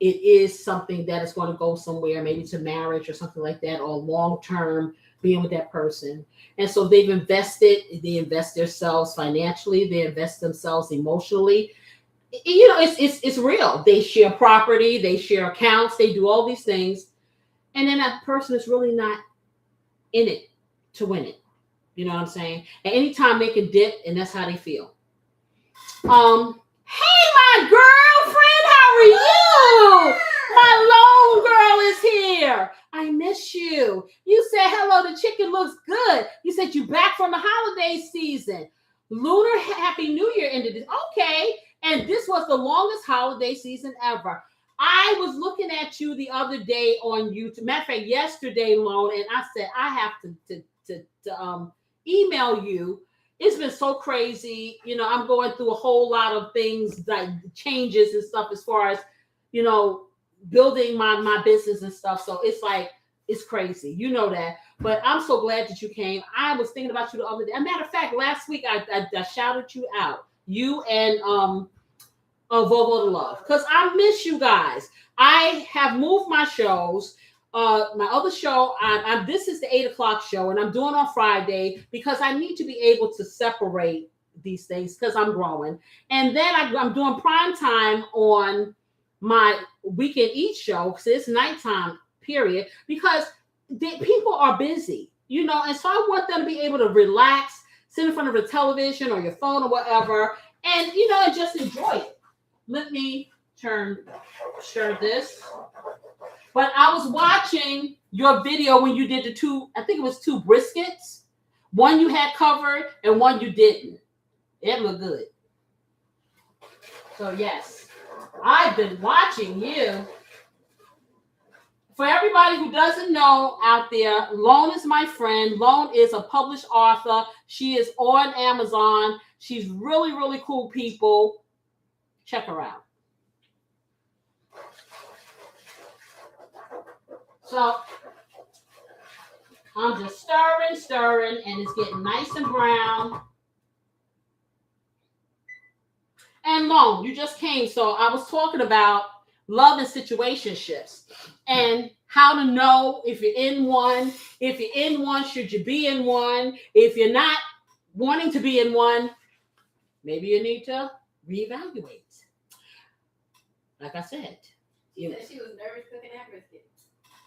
it is something that is going to go somewhere, maybe to marriage or something like that, or long-term being with that person. And so they invest themselves financially, they invest themselves emotionally. It's real. They share property, they share accounts, they do all these things. And then that person is really not in it to win it. You know what I'm saying? At any time they can dip, and that's how they feel. Hey, my girlfriend, how are you? My lone girl is here. I miss you. You said hello. The chicken looks good. You said you back from the holiday season. Lunar Happy New Year ended this. Okay, and this was the longest holiday season ever. I was looking at you the other day on YouTube. Matter of fact, yesterday, Lone, and I said I have to email you. It's been so crazy. I'm going through a whole lot of things, like changes and stuff as far as, building my business and stuff. So it's crazy. You know that. But I'm so glad that you came. I was thinking about you the other day. As a matter of fact, last week I shouted you out. You and Volvo to Love. Because I miss you guys. I have moved my shows. My other show, this is the 8:00 show, and I'm doing on Friday because I need to be able to separate these things because I'm growing. And then I'm doing prime time on my Weekend Eat show because it's nighttime period because people are busy, and so I want them to be able to relax, sit in front of the television or your phone or whatever, and and just enjoy it. Let me share this. But I was watching your video when you did I think it was 2 briskets. One you had covered and one you didn't. It looked good. So yes, I've been watching you. For everybody who doesn't know out there, Lone is my friend. Lone is a published author. She is on Amazon. She's really, really cool people. Check her out. So I'm just stirring, and it's getting nice and brown. And Lone, you just came. So I was talking about love and situationships and how to know if you're in one. If you're in one, should you be in one? If you're not wanting to be in one, maybe you need to reevaluate. Like I said. She said she was nervous cooking that brisket.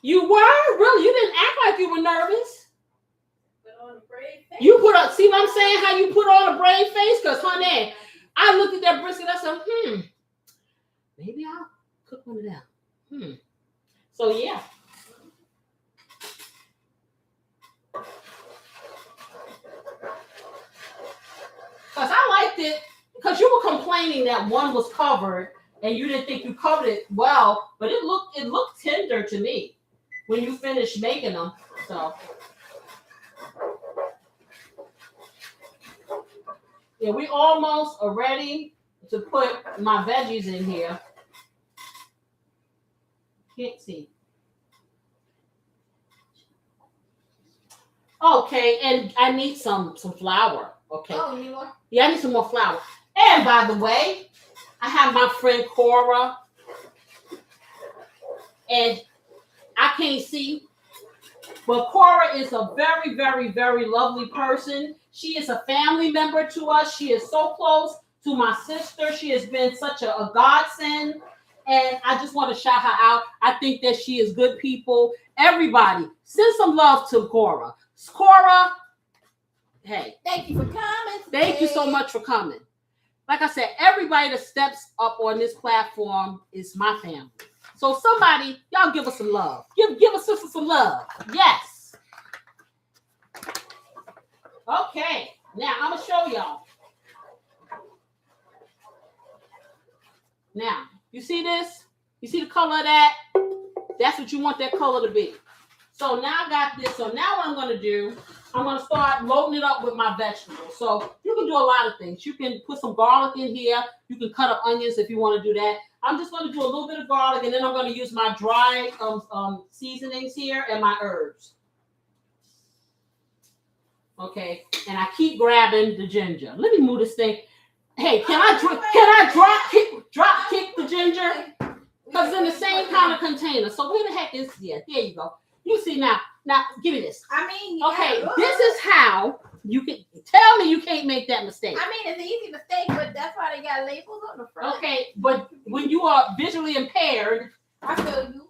You were? Really? You didn't act like you were nervous. Put on a brave face. You see what I'm saying? How you put on a brave face? Because, honey, I looked at that brisket. I said, maybe I'll cook one of them. So, yeah. Because I liked it. Because you were complaining that one was covered and you didn't think you covered it well. But it looked tender to me when you finished making them. So, yeah, we almost are ready to put my veggies in here. Can't see. Okay, and I need some flour. Okay. Oh, you need more? Yeah, I need some more flour. And by the way, I have my friend Cora. And I can't see, but Cora is a very, very, very lovely person. She is a family member to us. She is so close to my sister. She has been such a godsend. And I just want to shout her out. I think that she is good people. Everybody, send some love to Cora. Cora, hey. Thank you for coming. Thank you so much for coming. Like I said, everybody that steps up on this platform is my family. So somebody, y'all give us some love. Give us sister some love. Yes. Okay. Now I'm gonna show y'all. Now, you see this? You see the color of that? That's what you want that color to be. So now I got this. So now what I'm gonna do, I'm gonna start loading it up with my vegetables. So you can do a lot of things. You can put some garlic in here. You can cut up onions if you want to do that. I'm just going to do a little bit of garlic, and then I'm going to use my dry seasonings here and my herbs. Okay, and I keep grabbing the ginger. Let me move this thing. Hey, can I drop kick the ginger? Because it's in the same kind of container. So where the heck is here? There you go. You see now. Now give me this. I mean, Okay, this is how you can tell me you can't make that mistake. I mean, it's an easy mistake, but that's why they got labels on the front. Okay, but when you are visually impaired, I feel you.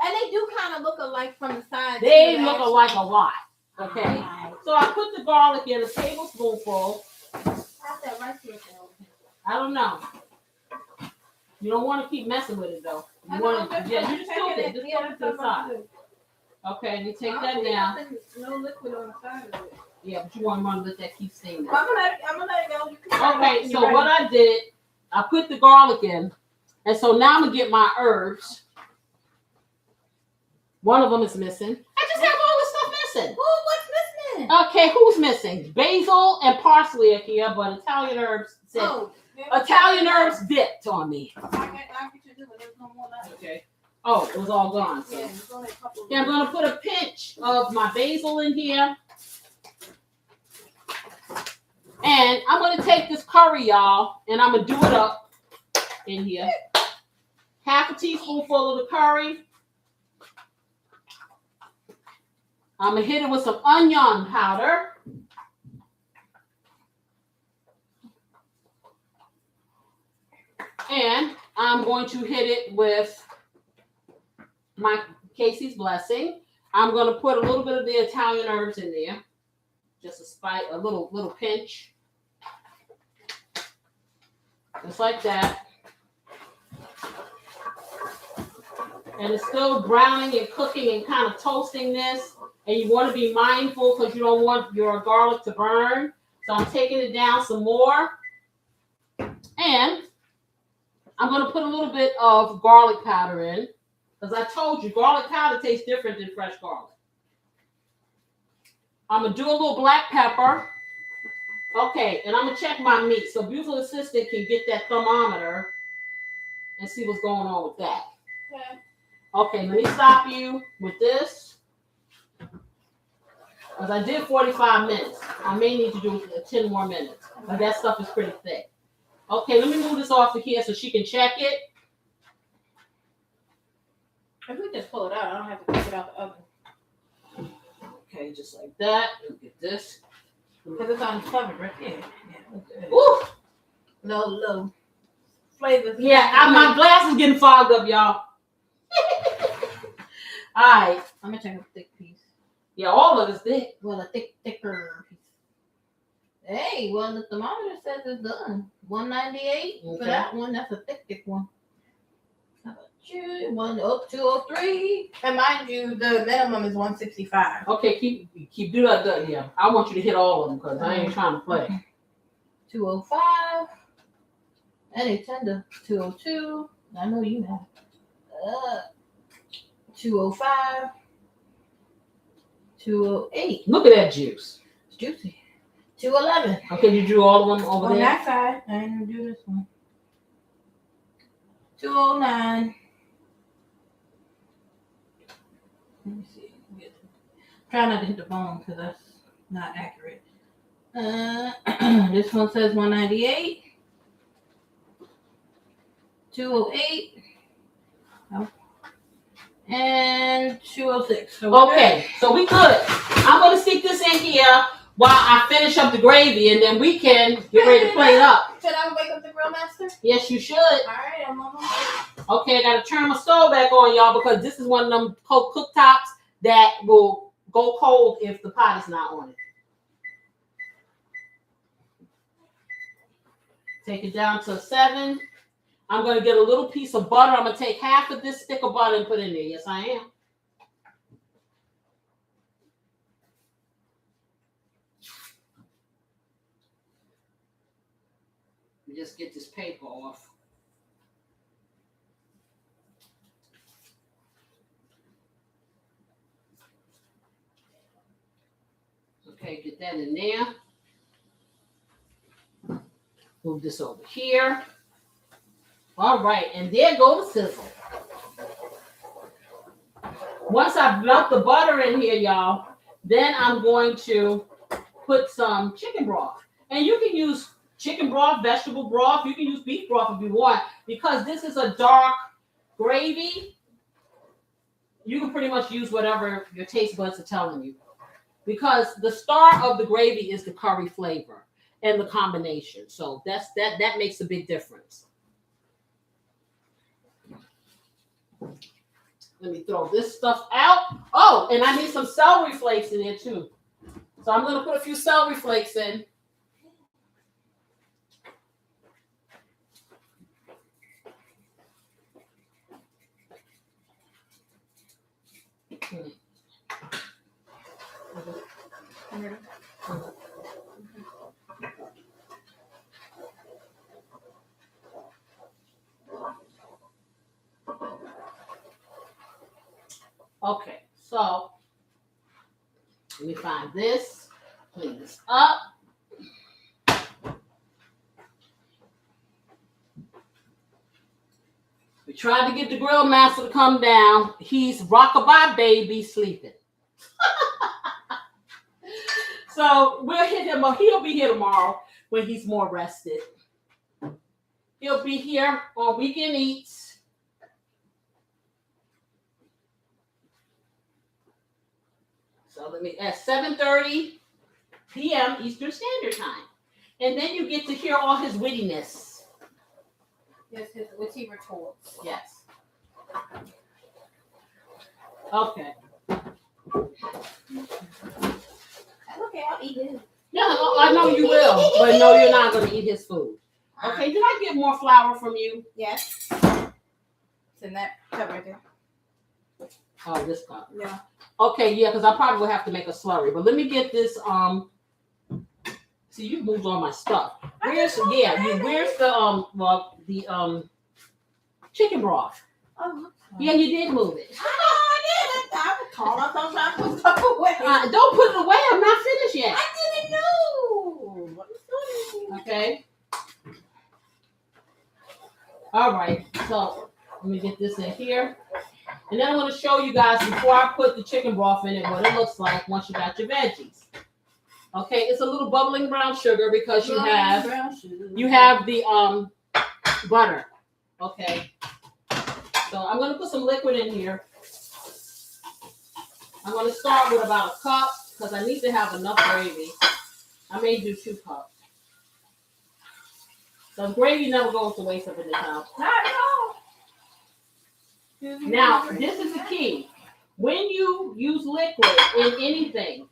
And they do kind of look alike from the side. they look alike a lot. Okay, so I put the garlic in a tablespoonful. How's that rice with I don't know. You don't want to keep messing with it though. You want to, yeah, you just tilt it. Just tilt it to the side. Okay, you take that down. No liquid on the side of it. Yeah, but you want to let that keep steaming. I'm gonna let it go. Okay, so what I did, I put the garlic in, and so now I'm gonna get my herbs. One of them is missing. I just have all this stuff missing. What's missing? Okay, who's missing? Basil and parsley are here, but Italian herbs said Italian herbs dipped on me. I get you do it. There's no more left. Okay. Oh, it was all gone. So. Yeah, there's only a couple. Yeah, I'm gonna put a pinch of my basil in here. And I'm going to take this curry, y'all, and I'm going to do it up in here. Half a teaspoonful of the curry. I'm going to hit it with some onion powder. And I'm going to hit it with my Casey's Blessing. I'm going to put a little bit of the Italian herbs in there. Just a little pinch. Just like that. And it's still browning and cooking and kind of toasting this. And you want to be mindful because you don't want your garlic to burn. So I'm taking it down some more. And I'm going to put a little bit of garlic powder in. Because I told you, garlic powder tastes different than fresh garlic. I'm going to do a little black pepper. Okay, and I'm going to check my meat. So beautiful assistant can get that thermometer and see what's going on with that. Okay, let me stop you with this. Because I did 45 minutes. I may need to do 10 more minutes. But that stuff is pretty thick. Okay, let me move this off of here so she can check it. If we just pull it out, I don't have to take it out the oven. Okay, just like that. Look at this. Because it's on covered right there. Yeah. Woo! Low flavors. Yeah, my glass is getting fogged up, y'all. All right. I'm going to take a thick piece. Yeah, all of it's thick. Well, a thicker piece. Hey, well, the thermometer says it's done. 198 for that one. That's a thick one. How about you? 203. And mind you, the minimum is 165. Okay, keep do that. Yeah, I want you to hit all of them because I ain't trying to play. 205. And a tender. 202. I know you have. 205. 208. Look at that juice. It's juicy. 211. Okay, you drew all of them over On there? that side. I ain't gonna do this one. 209. Let me see. Try not to hit the bone because that's not accurate. This one says 198. 208. Oh. And 206. Okay, so we good. I'm going to stick this in here while I finish up the gravy, and then we can get ready to plate it up. Should I wake up the grill master? Yes, you should. All right, I'm on my way. Okay, I got to turn my stove back on, y'all, because this is one of them cooktops that will go cold if the pot is not on it. Take it down to 7. I'm going to get a little piece of butter. I'm going to take half of this stick of butter and put in there. Yes, I am. Just get this paper off. Okay, get that in there. Move this over here. All right, and there goes the sizzle. Once I've dumped the butter in here, y'all, then I'm going to put some chicken broth. And you can use chicken broth, vegetable broth. You can use beef broth if you want, because this is a dark Gravy, you can pretty much use whatever your taste buds are telling you. Because the star of the gravy is the curry flavor and the combination. So that makes a big difference. Let me throw this stuff out. Oh, and I need some celery flakes in there too. So I'm going to put a few celery flakes in. Okay, so let me find this, clean this up. We tried to get the grill master to come down. He's rockabye baby sleeping. So we'll hit him up. He'll be here tomorrow when he's more rested. He'll be here on Weekend Eats. So let me at 7:30 p.m. Eastern Standard Time. And then you get to hear all his wittiness. Yes, his witty retorts. Yes. Okay. Okay, I'll eat it. Yeah, I know you will, but no, you're not going to eat his food. Okay, did I get more flour from you? Yes. It's in that cup right there. Oh, this cup. Yeah. Okay, yeah, because I probably will have to make a slurry. But let me get this. See, you moved all my stuff. Where's the chicken broth? Oh, Yeah, you did move it. I didn't. I was calling. I thought I was put stuff away. Don't put it away. I'm not finished yet. I didn't know. Okay. All right. So let me get this in here. And then I'm going to show you guys before I put the chicken broth in it what it looks like once you got your veggies. Okay, it's a little bubbling brown sugar because you have the butter. Okay. So I'm going to put some liquid in here. I'm going to start with about a cup because I need to have enough gravy. I may do 2 cups. So gravy never goes to waste up in this house. Not at all. Now, this is the key. When you use liquid in anything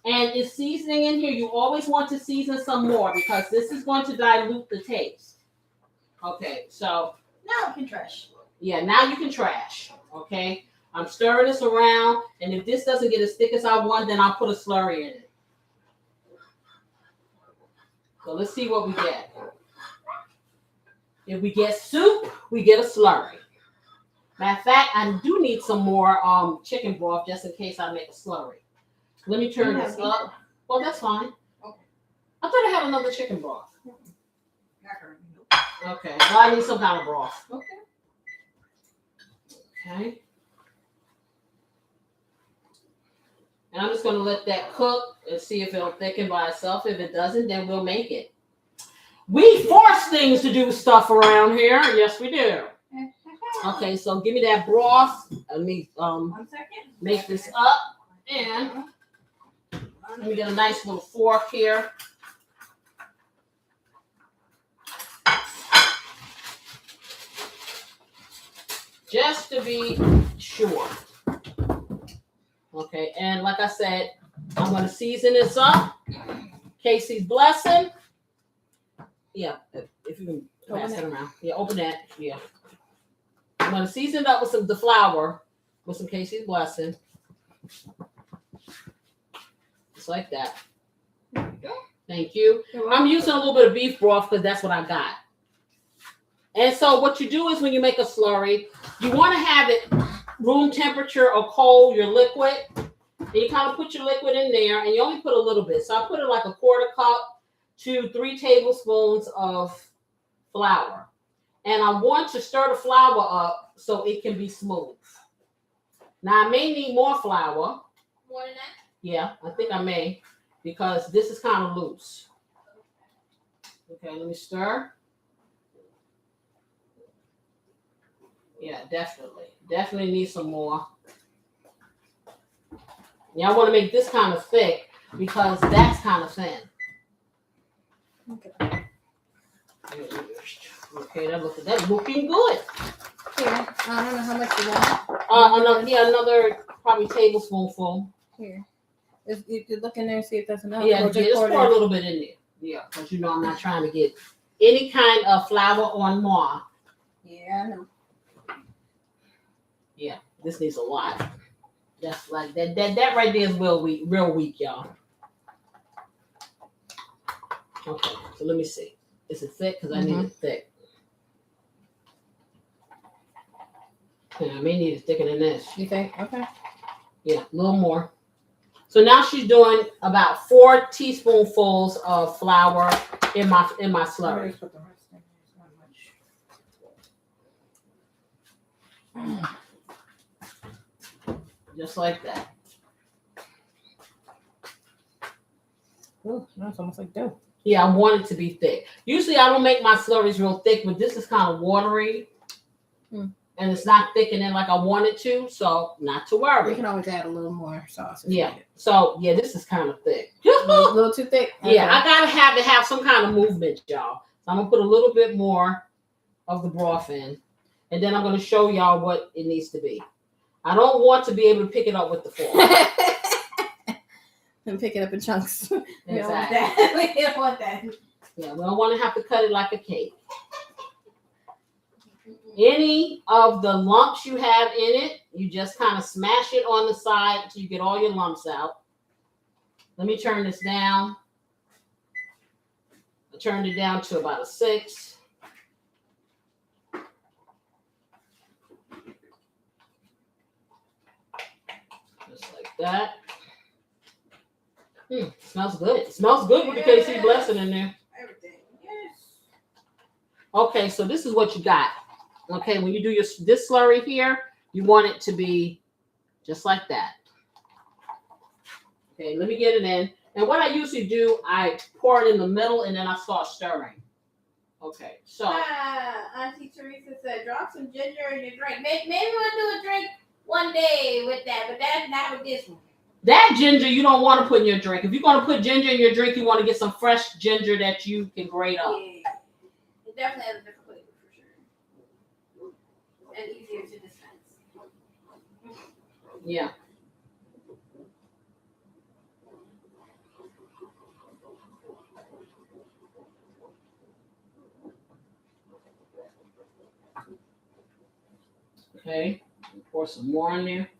and it's seasoning in here, you always want to season some more because this is going to dilute the taste. Okay, so. Now we can trash. Yeah, now you can trash. Okay, I'm stirring this around, and if this doesn't get as thick as I want, then I'll put a slurry in it. So let's see what we get. If we get soup, we get a slurry. Matter of fact, I do need some more chicken broth just in case I make a slurry. Let me turn this up. Well, that's fine. Okay. I thought I had another chicken broth. Okay, well, I need some kind of broth. Okay. And I'm just going to let that cook and see if it'll thicken by itself. If it doesn't, then we'll make it. We force things to do stuff around here. Yes, we do. Okay, so give me that broth. Let me 1 second. make this up. And let me get a nice little fork here. Just to be sure. Okay, and like I said, I'm going to season this up. Casey's blessing. Yeah, if you can pass it around. Yeah, open that. Yeah. I'm going to season it up with the flour with some Casey's blessing. Just like that. Thank you. I'm using a little bit of beef broth because that's what I got. And so what you do is when you make a slurry, you want to have it room temperature or cold, your liquid. And you kind of put your liquid in there and you only put a little bit. So I put it like a 1/4 cup to 3 tablespoons of flour. And I want to stir the flour up so it can be smooth. Now I may need more flour. More than that? Yeah, I think I may because this is kind of loose. Okay, let me stir. Yeah, definitely. Definitely need some more. Yeah, I want to make this kind of thick because that's kind of thin. Okay. Okay, that's looking good. Here, I don't know how much you want. Another probably tablespoonful. Here. You could look in there and see if that's enough. Yeah, Or just pour a little bit in there. Yeah, because you know I'm not trying to get any kind of flour on more. Yeah, I know. Yeah, this needs a lot. That's like that right there is real weak, y'all. Okay, so let me see. Is it thick? Because I need it thick. Yeah, I may need it thicker than this. You think? Okay. Yeah, a little more. So now she's doing about 4 teaspoonfuls of flour in my slurry. Put the rest in there. It's not much. Just like that. Oh, that's almost like dough. Yeah, I want it to be thick. Usually I don't make my slurries real thick, but this is kind of watery. And it's not thickening like I want it to, so not to worry. You can always add a little more sauce. Yeah. So yeah, this is kind of thick. A little too thick. Okay. Yeah, I gotta have some kind of movement, y'all. So I'm gonna put a little bit more of the broth in, and then I'm gonna show y'all what it needs to be. I don't want to be able to pick it up with the fork. And pick it up in chunks. Exactly. We don't want that. We don't want that. Yeah, we don't want to have to cut it like a cake. Any of the lumps you have in it, you just kind of smash it on the side until you get all your lumps out. Let me turn this down. I turned it down to about a 6. Just like that. Smells good. It smells good with the KC blessing in there. Everything. Yes. Okay, so this is what you got. Okay, when you do this slurry here, you want it to be just like that. Okay, let me get it in. And what I usually do, I pour it in the middle and then I start stirring. Okay, so. Auntie Teresa said, drop some ginger in your drink. Maybe we'll do a drink one day with that, but that's not with this one. That ginger you don't want to put in your drink. If you're going to put ginger in your drink, you want to get some fresh ginger that you can grate up. Yeah. It definitely has a different flavor for sure. And easier to dispense. Yeah. Okay. Pour some more in there.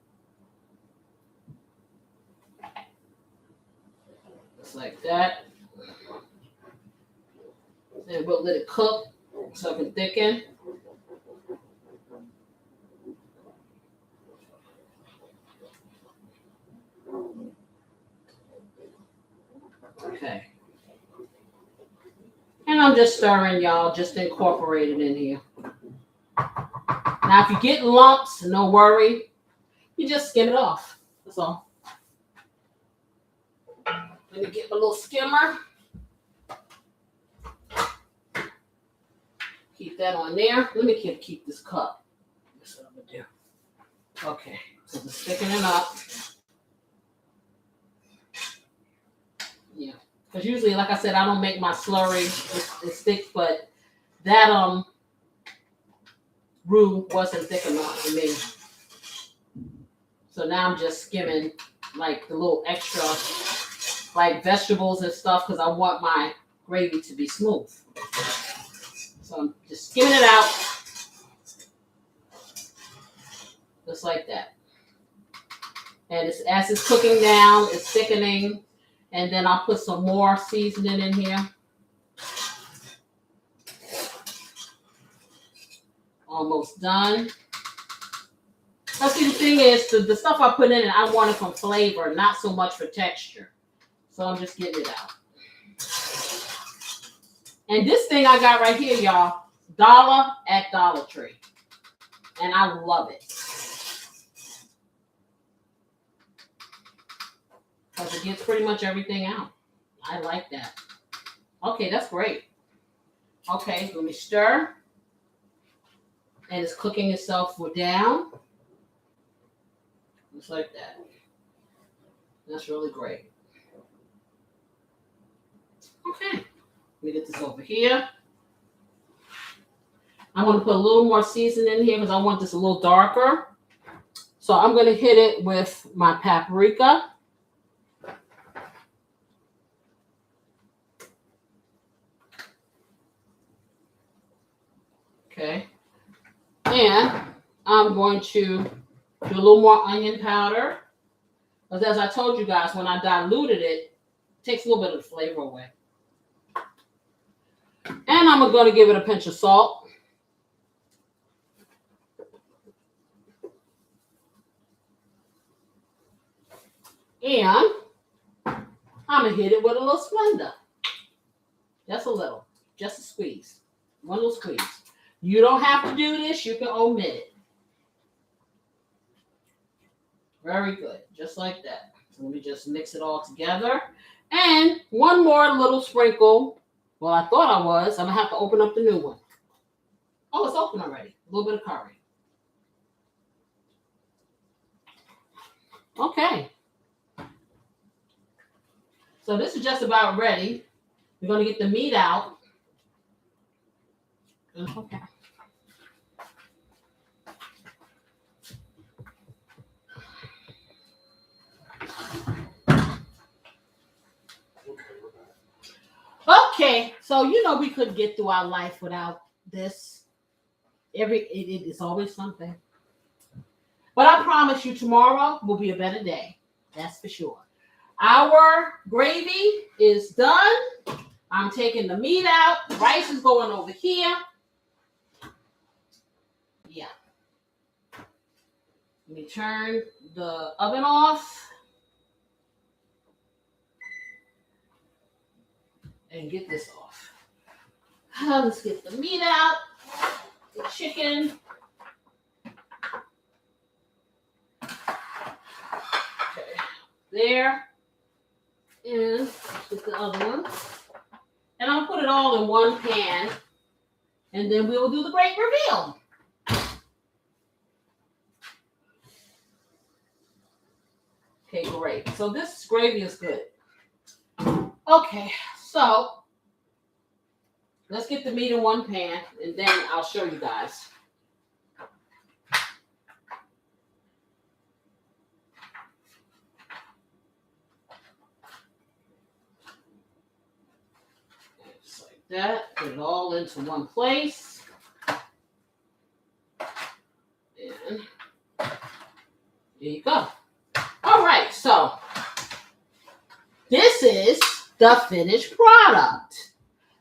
Just like that. Then we'll let it cook so it can thicken. Okay. And I'm just stirring, y'all, just to incorporate it in here. Now, if you get lumps, no worry. You just skim it off. That's all. Let me get my little skimmer. Keep that on there. Let me keep this cup. That's what I'm going to do. Okay. So I'm sticking it up. Yeah. Because usually, like I said, I don't make my slurry as thick, but that roux wasn't thick enough for me. So now I'm just skimming like the little extra like vegetables and stuff because I want my gravy to be smooth. So I'm just skimming it out. Just like that. And as it's cooking down, it's thickening. And then I'll put some more seasoning in here. Almost done. Now, see, the thing is, the stuff I put in it, I want it from flavor, not so much for texture. So I'm just getting it out. And this thing I got right here, y'all, $1 at Dollar Tree. And I love it. Because it gets pretty much everything out. I like that. Okay, that's great. Okay, let me stir. And it's cooking itself down. Just like that. That's really great. Okay. Let me get this over here. I want to put a little more seasoning in here because I want this a little darker. So I'm going to hit it with my paprika. Okay. And I'm going to do a little more onion powder. Because as I told you guys, when I diluted it, it takes a little bit of the flavor away. And I'm going to give it a pinch of salt. And I'm going to hit it with a little Splenda. Just a little. Just a squeeze. One little squeeze. You don't have to do this. You can omit it. Very good. Just like that. So let me just mix it all together. And one more little sprinkle. Well, I thought I was. I'm going to have to open up the new one. Oh, it's open already. A little bit of curry. Okay. So this is just about ready. We're going to get the meat out. Okay. Okay, so you know we couldn't get through our life without this. It's always something. But I promise you tomorrow will be a better day. That's for sure. Our gravy is done. I'm taking the meat out. Rice is going over here. Yeah. Let me turn the oven off. And get this off. Let's get the meat out. The chicken. Okay. There. And let's get the other one. And I'll put it all in one pan. And then we'll do the great reveal. Okay, great. So this gravy is good. Okay, so let's get the meat in one pan, and then I'll show you guys. Just like that. Put it all into one place. And there you go. All right, so this is the finished product.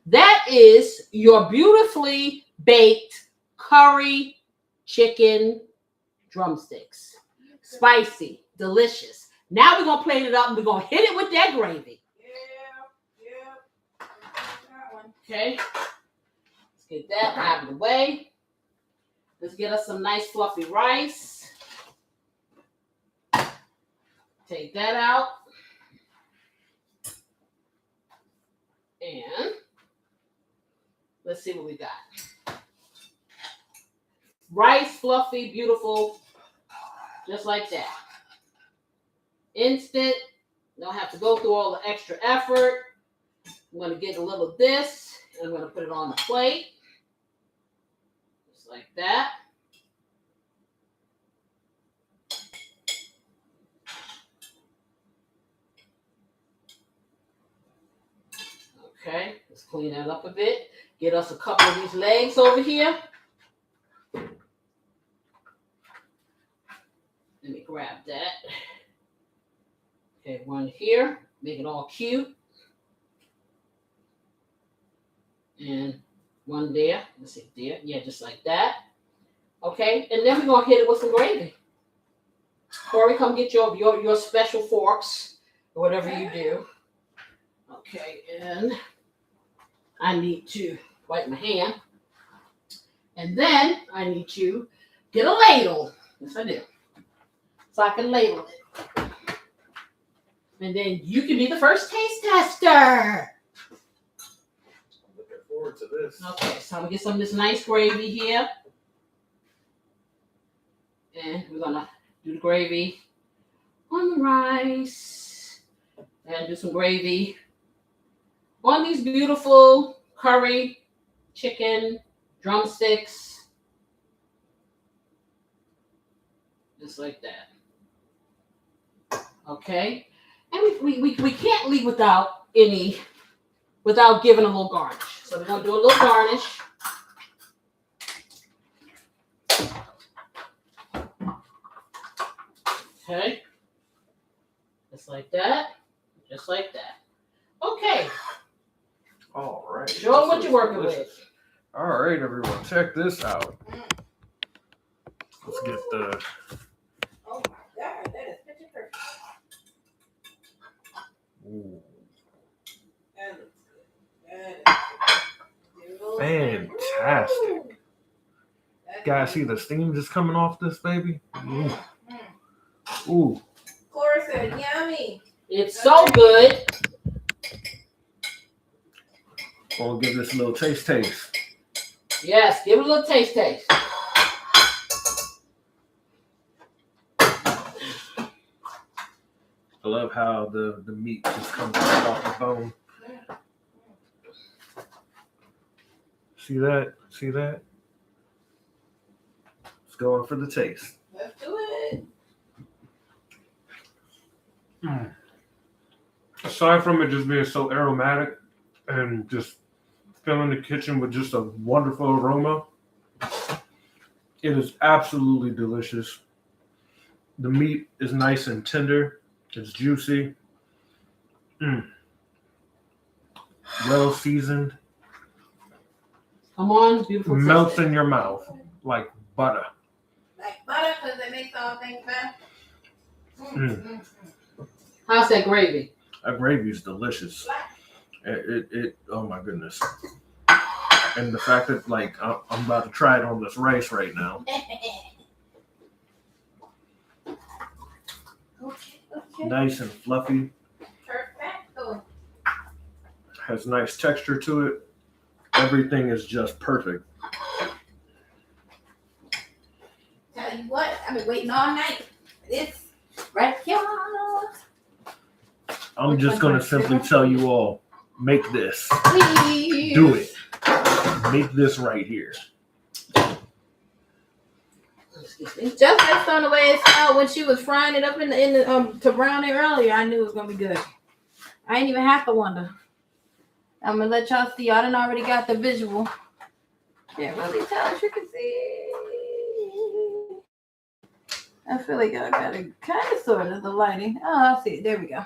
That is your beautifully baked curry chicken drumsticks. Spicy, delicious. Now we're going to plate it up and we're going to hit it with that gravy. Yeah. That one. Okay. Let's get that out of the way. Let's get us some nice fluffy rice. Take that out. And let's see what we got. Rice, fluffy, beautiful, just like that. Instant. Don't have to go through all the extra effort. I'm going to get a little of this, and I'm going to put it on the plate. Just like that. Okay, let's clean that up a bit. Get us a couple of these legs over here. Let me grab that. Okay, one here. Make it all cute. And one there. Let's see, there. Yeah, just like that. Okay, and then we're going to hit it with some gravy. Corey, come get your special forks or whatever you do. Okay, and I need to wipe my hand. And then I need to get a ladle. Yes, I do. So I can ladle it. And then you can be the first taste tester. Looking forward to this. Okay, so I'm going to get some of this nice gravy here. And we're gonna do the gravy on the rice and do some gravy on these beautiful curry chicken drumsticks. Just like that. Okay? And we can't leave without giving a little garnish. So we're gonna do a little garnish. Okay. Just like that. Just like that. Okay. All right. Show them what you're working with. All right, everyone, check this out. Let's get the. Oh my God, that is picture perfect. Ooh, That looks good. fantastic. Ooh. Guys, see the steam just coming off this baby? Ooh. Ooh. Cora said, yummy. It's so good. Gonna give this a little taste. Yes, give it a little taste. I love how the meat just comes right off the bone. See that? See that? It's going for the taste. Let's do it. Aside from it just being so aromatic and just filling the kitchen with just a wonderful aroma, it is absolutely delicious. The meat is nice and tender. It's juicy. Well seasoned. Come on, beautiful. Melts in your mouth like butter. Like butter, because it makes all things better. How's that gravy? That gravy is delicious. It oh my goodness. And the fact that like I'm about to try it on this rice right now. Okay. Nice and fluffy. Perfecto. Has nice texture to it. Everything is just perfect. Tell you what, I've been waiting all night for this right here. I'm just gonna simply tell you all, make this. Please. Do it. Make this right here. Just based on the way it smelled when she was frying it up in the to brown it earlier, I knew it was gonna be good. I ain't even have to wonder. I'm gonna let y'all see. Y'all done already got the visual. Can't really tell if you can see. I feel like I got it kind of sort of the lighting. Oh, I see it. There we go.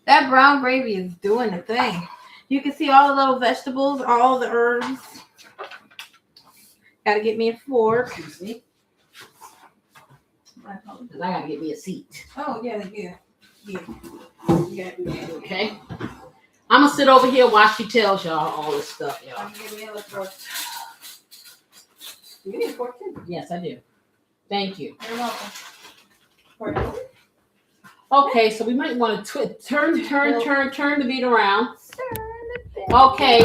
That brown gravy is doing the thing. You can see all the little vegetables, all the herbs. Gotta get me a fork. Excuse me. I gotta get me a seat. Oh, yeah. You gotta do that. Okay. I'm gonna sit over here while she tells y'all all this stuff, y'all. I'm gonna give me a little fork. You need a fork too. Yes, I do. Thank you. You're welcome. Fork. Okay, so we might want to turn the beat around. Okay.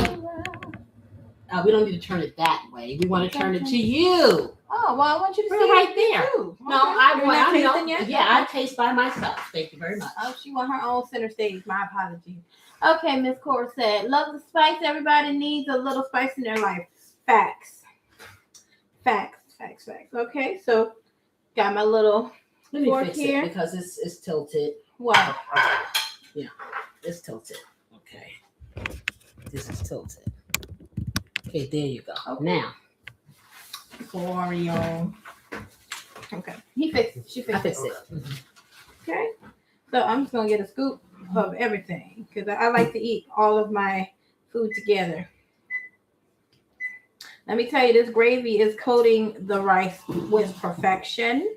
We don't need to turn it that way. We want to turn it to you. Oh, well, I want you to We're see right it there. too. No, Okay. You're not tasting know. yet? Yeah, I taste by myself. Thank you very much. Oh, she want her own center stage. My apologies. Okay, Miss Cora said, love the spice. Everybody needs a little spice in their life. Facts. Okay, so got my little Let me fork fix here. it because it's tilted. What? Yeah, it's tilted. Okay. This is tilted. Okay, there you go. Okay. Now. Oreo. Okay. He fixed it. She I fixed fixed it. it. Okay. So I'm just gonna get a scoop of everything because I like to eat all of my food together. Let me tell you, this gravy is coating the rice with perfection.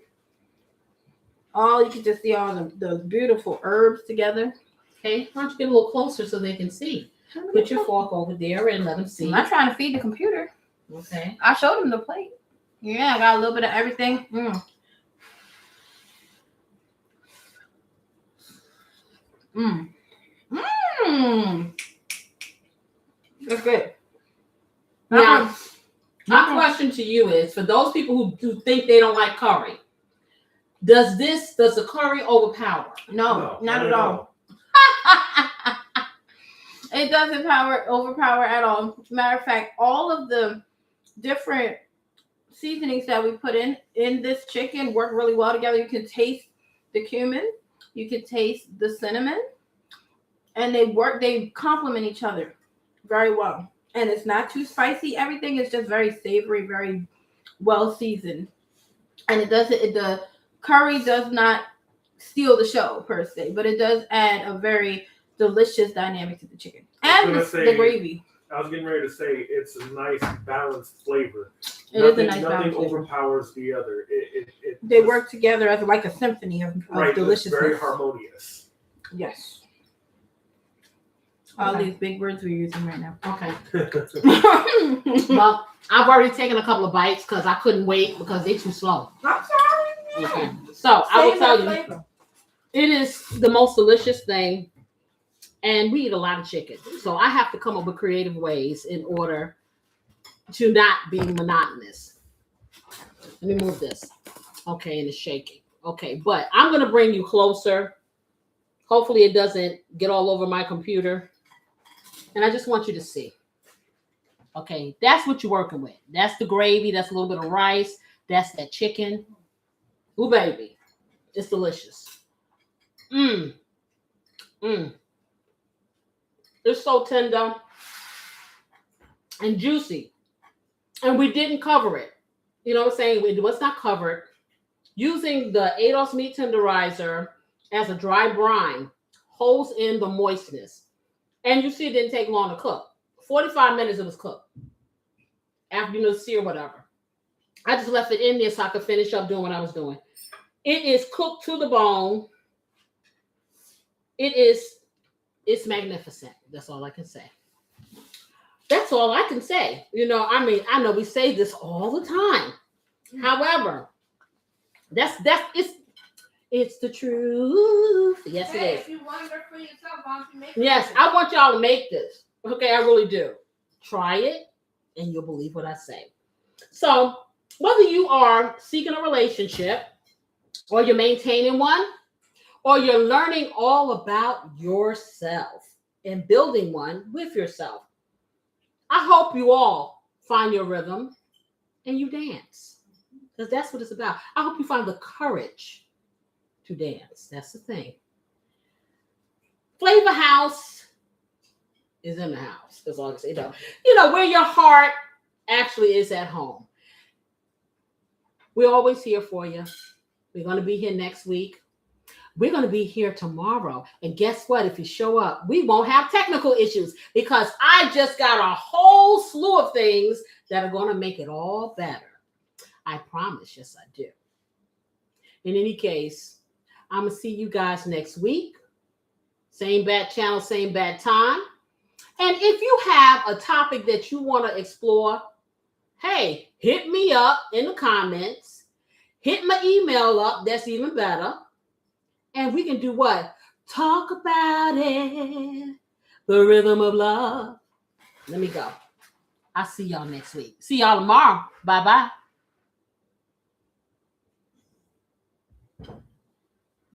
You can just see all the beautiful herbs together. Okay, why don't you get a little closer so they can see? Put your fork over there and let them see. I'm not trying to feed the computer. Okay. I showed them the plate. Yeah, I got a little bit of everything. That's good. Now, my question to you is, for those people who think they don't like curry, Does the curry overpower? No, not at all. It doesn't overpower at all. Matter of fact, all of the different seasonings that we put in this chicken work really well together. You can taste the cumin, you can taste the cinnamon, and they complement each other very well. And it's not too spicy. Everything is just very savory, very well seasoned. And the curry does not steal the show per se, but it does add a very delicious dynamic to the chicken. And the gravy. I was getting ready to say it's a nice balanced flavor. Nothing overpowers the other. They work together as like a symphony of deliciousness. Very harmonious. Yes. All these big words we're using right now. Okay. Well, I've already taken a couple of bites because I couldn't wait because they're too slow. I'm sorry. Okay. So I will tell you, it is the most delicious thing. And we eat a lot of chicken. So I have to come up with creative ways in order to not be monotonous. Let me move this. Okay, and it's shaking. Okay, but I'm going to bring you closer. Hopefully it doesn't get all over my computer. And I just want you to see. Okay, that's what you're working with. That's the gravy. That's a little bit of rice. That's that chicken. Ooh, baby. It's delicious. Mmm. Mmm. It's so tender and juicy. And we didn't cover it. You know what I'm saying? It was not covered. Using the ADOS meat tenderizer as a dry brine holds in the moistness. And you see it didn't take long to cook. 45 minutes it was cooked. After sear whatever. I just left it in there so I could finish up doing what I was doing. It is cooked to the bone. It's magnificent. That's all I can say. That's all I can say. I know we say this all the time. However, it's the truth. Yes, it is. If you wonder for yourself, why don't you make it? Yes, I want y'all to make this. Okay, I really do. Try it, and you'll believe what I say. So, whether you are seeking a relationship, or you're maintaining one, or you're learning all about yourself and building one with yourself, I hope you all find your rhythm and you dance. Because that's what it's about. I hope you find the courage to dance. That's the thing. Flavor House is in the house. That's all I can say. Where your heart actually is at home. We're always here for you. We're going to be here next week. We're going to be here tomorrow. And guess what? If you show up, we won't have technical issues because I just got a whole slew of things that are going to make it all better. I promise. Yes, I do. In any case, I'm going to see you guys next week. Same bad channel, same bad time. And if you have a topic that you want to explore, hey, hit me up in the comments. Hit my email up. That's even better. And we can do what? Talk about it. The rhythm of love. Let me go. I'll see y'all next week. See y'all tomorrow. Bye-bye.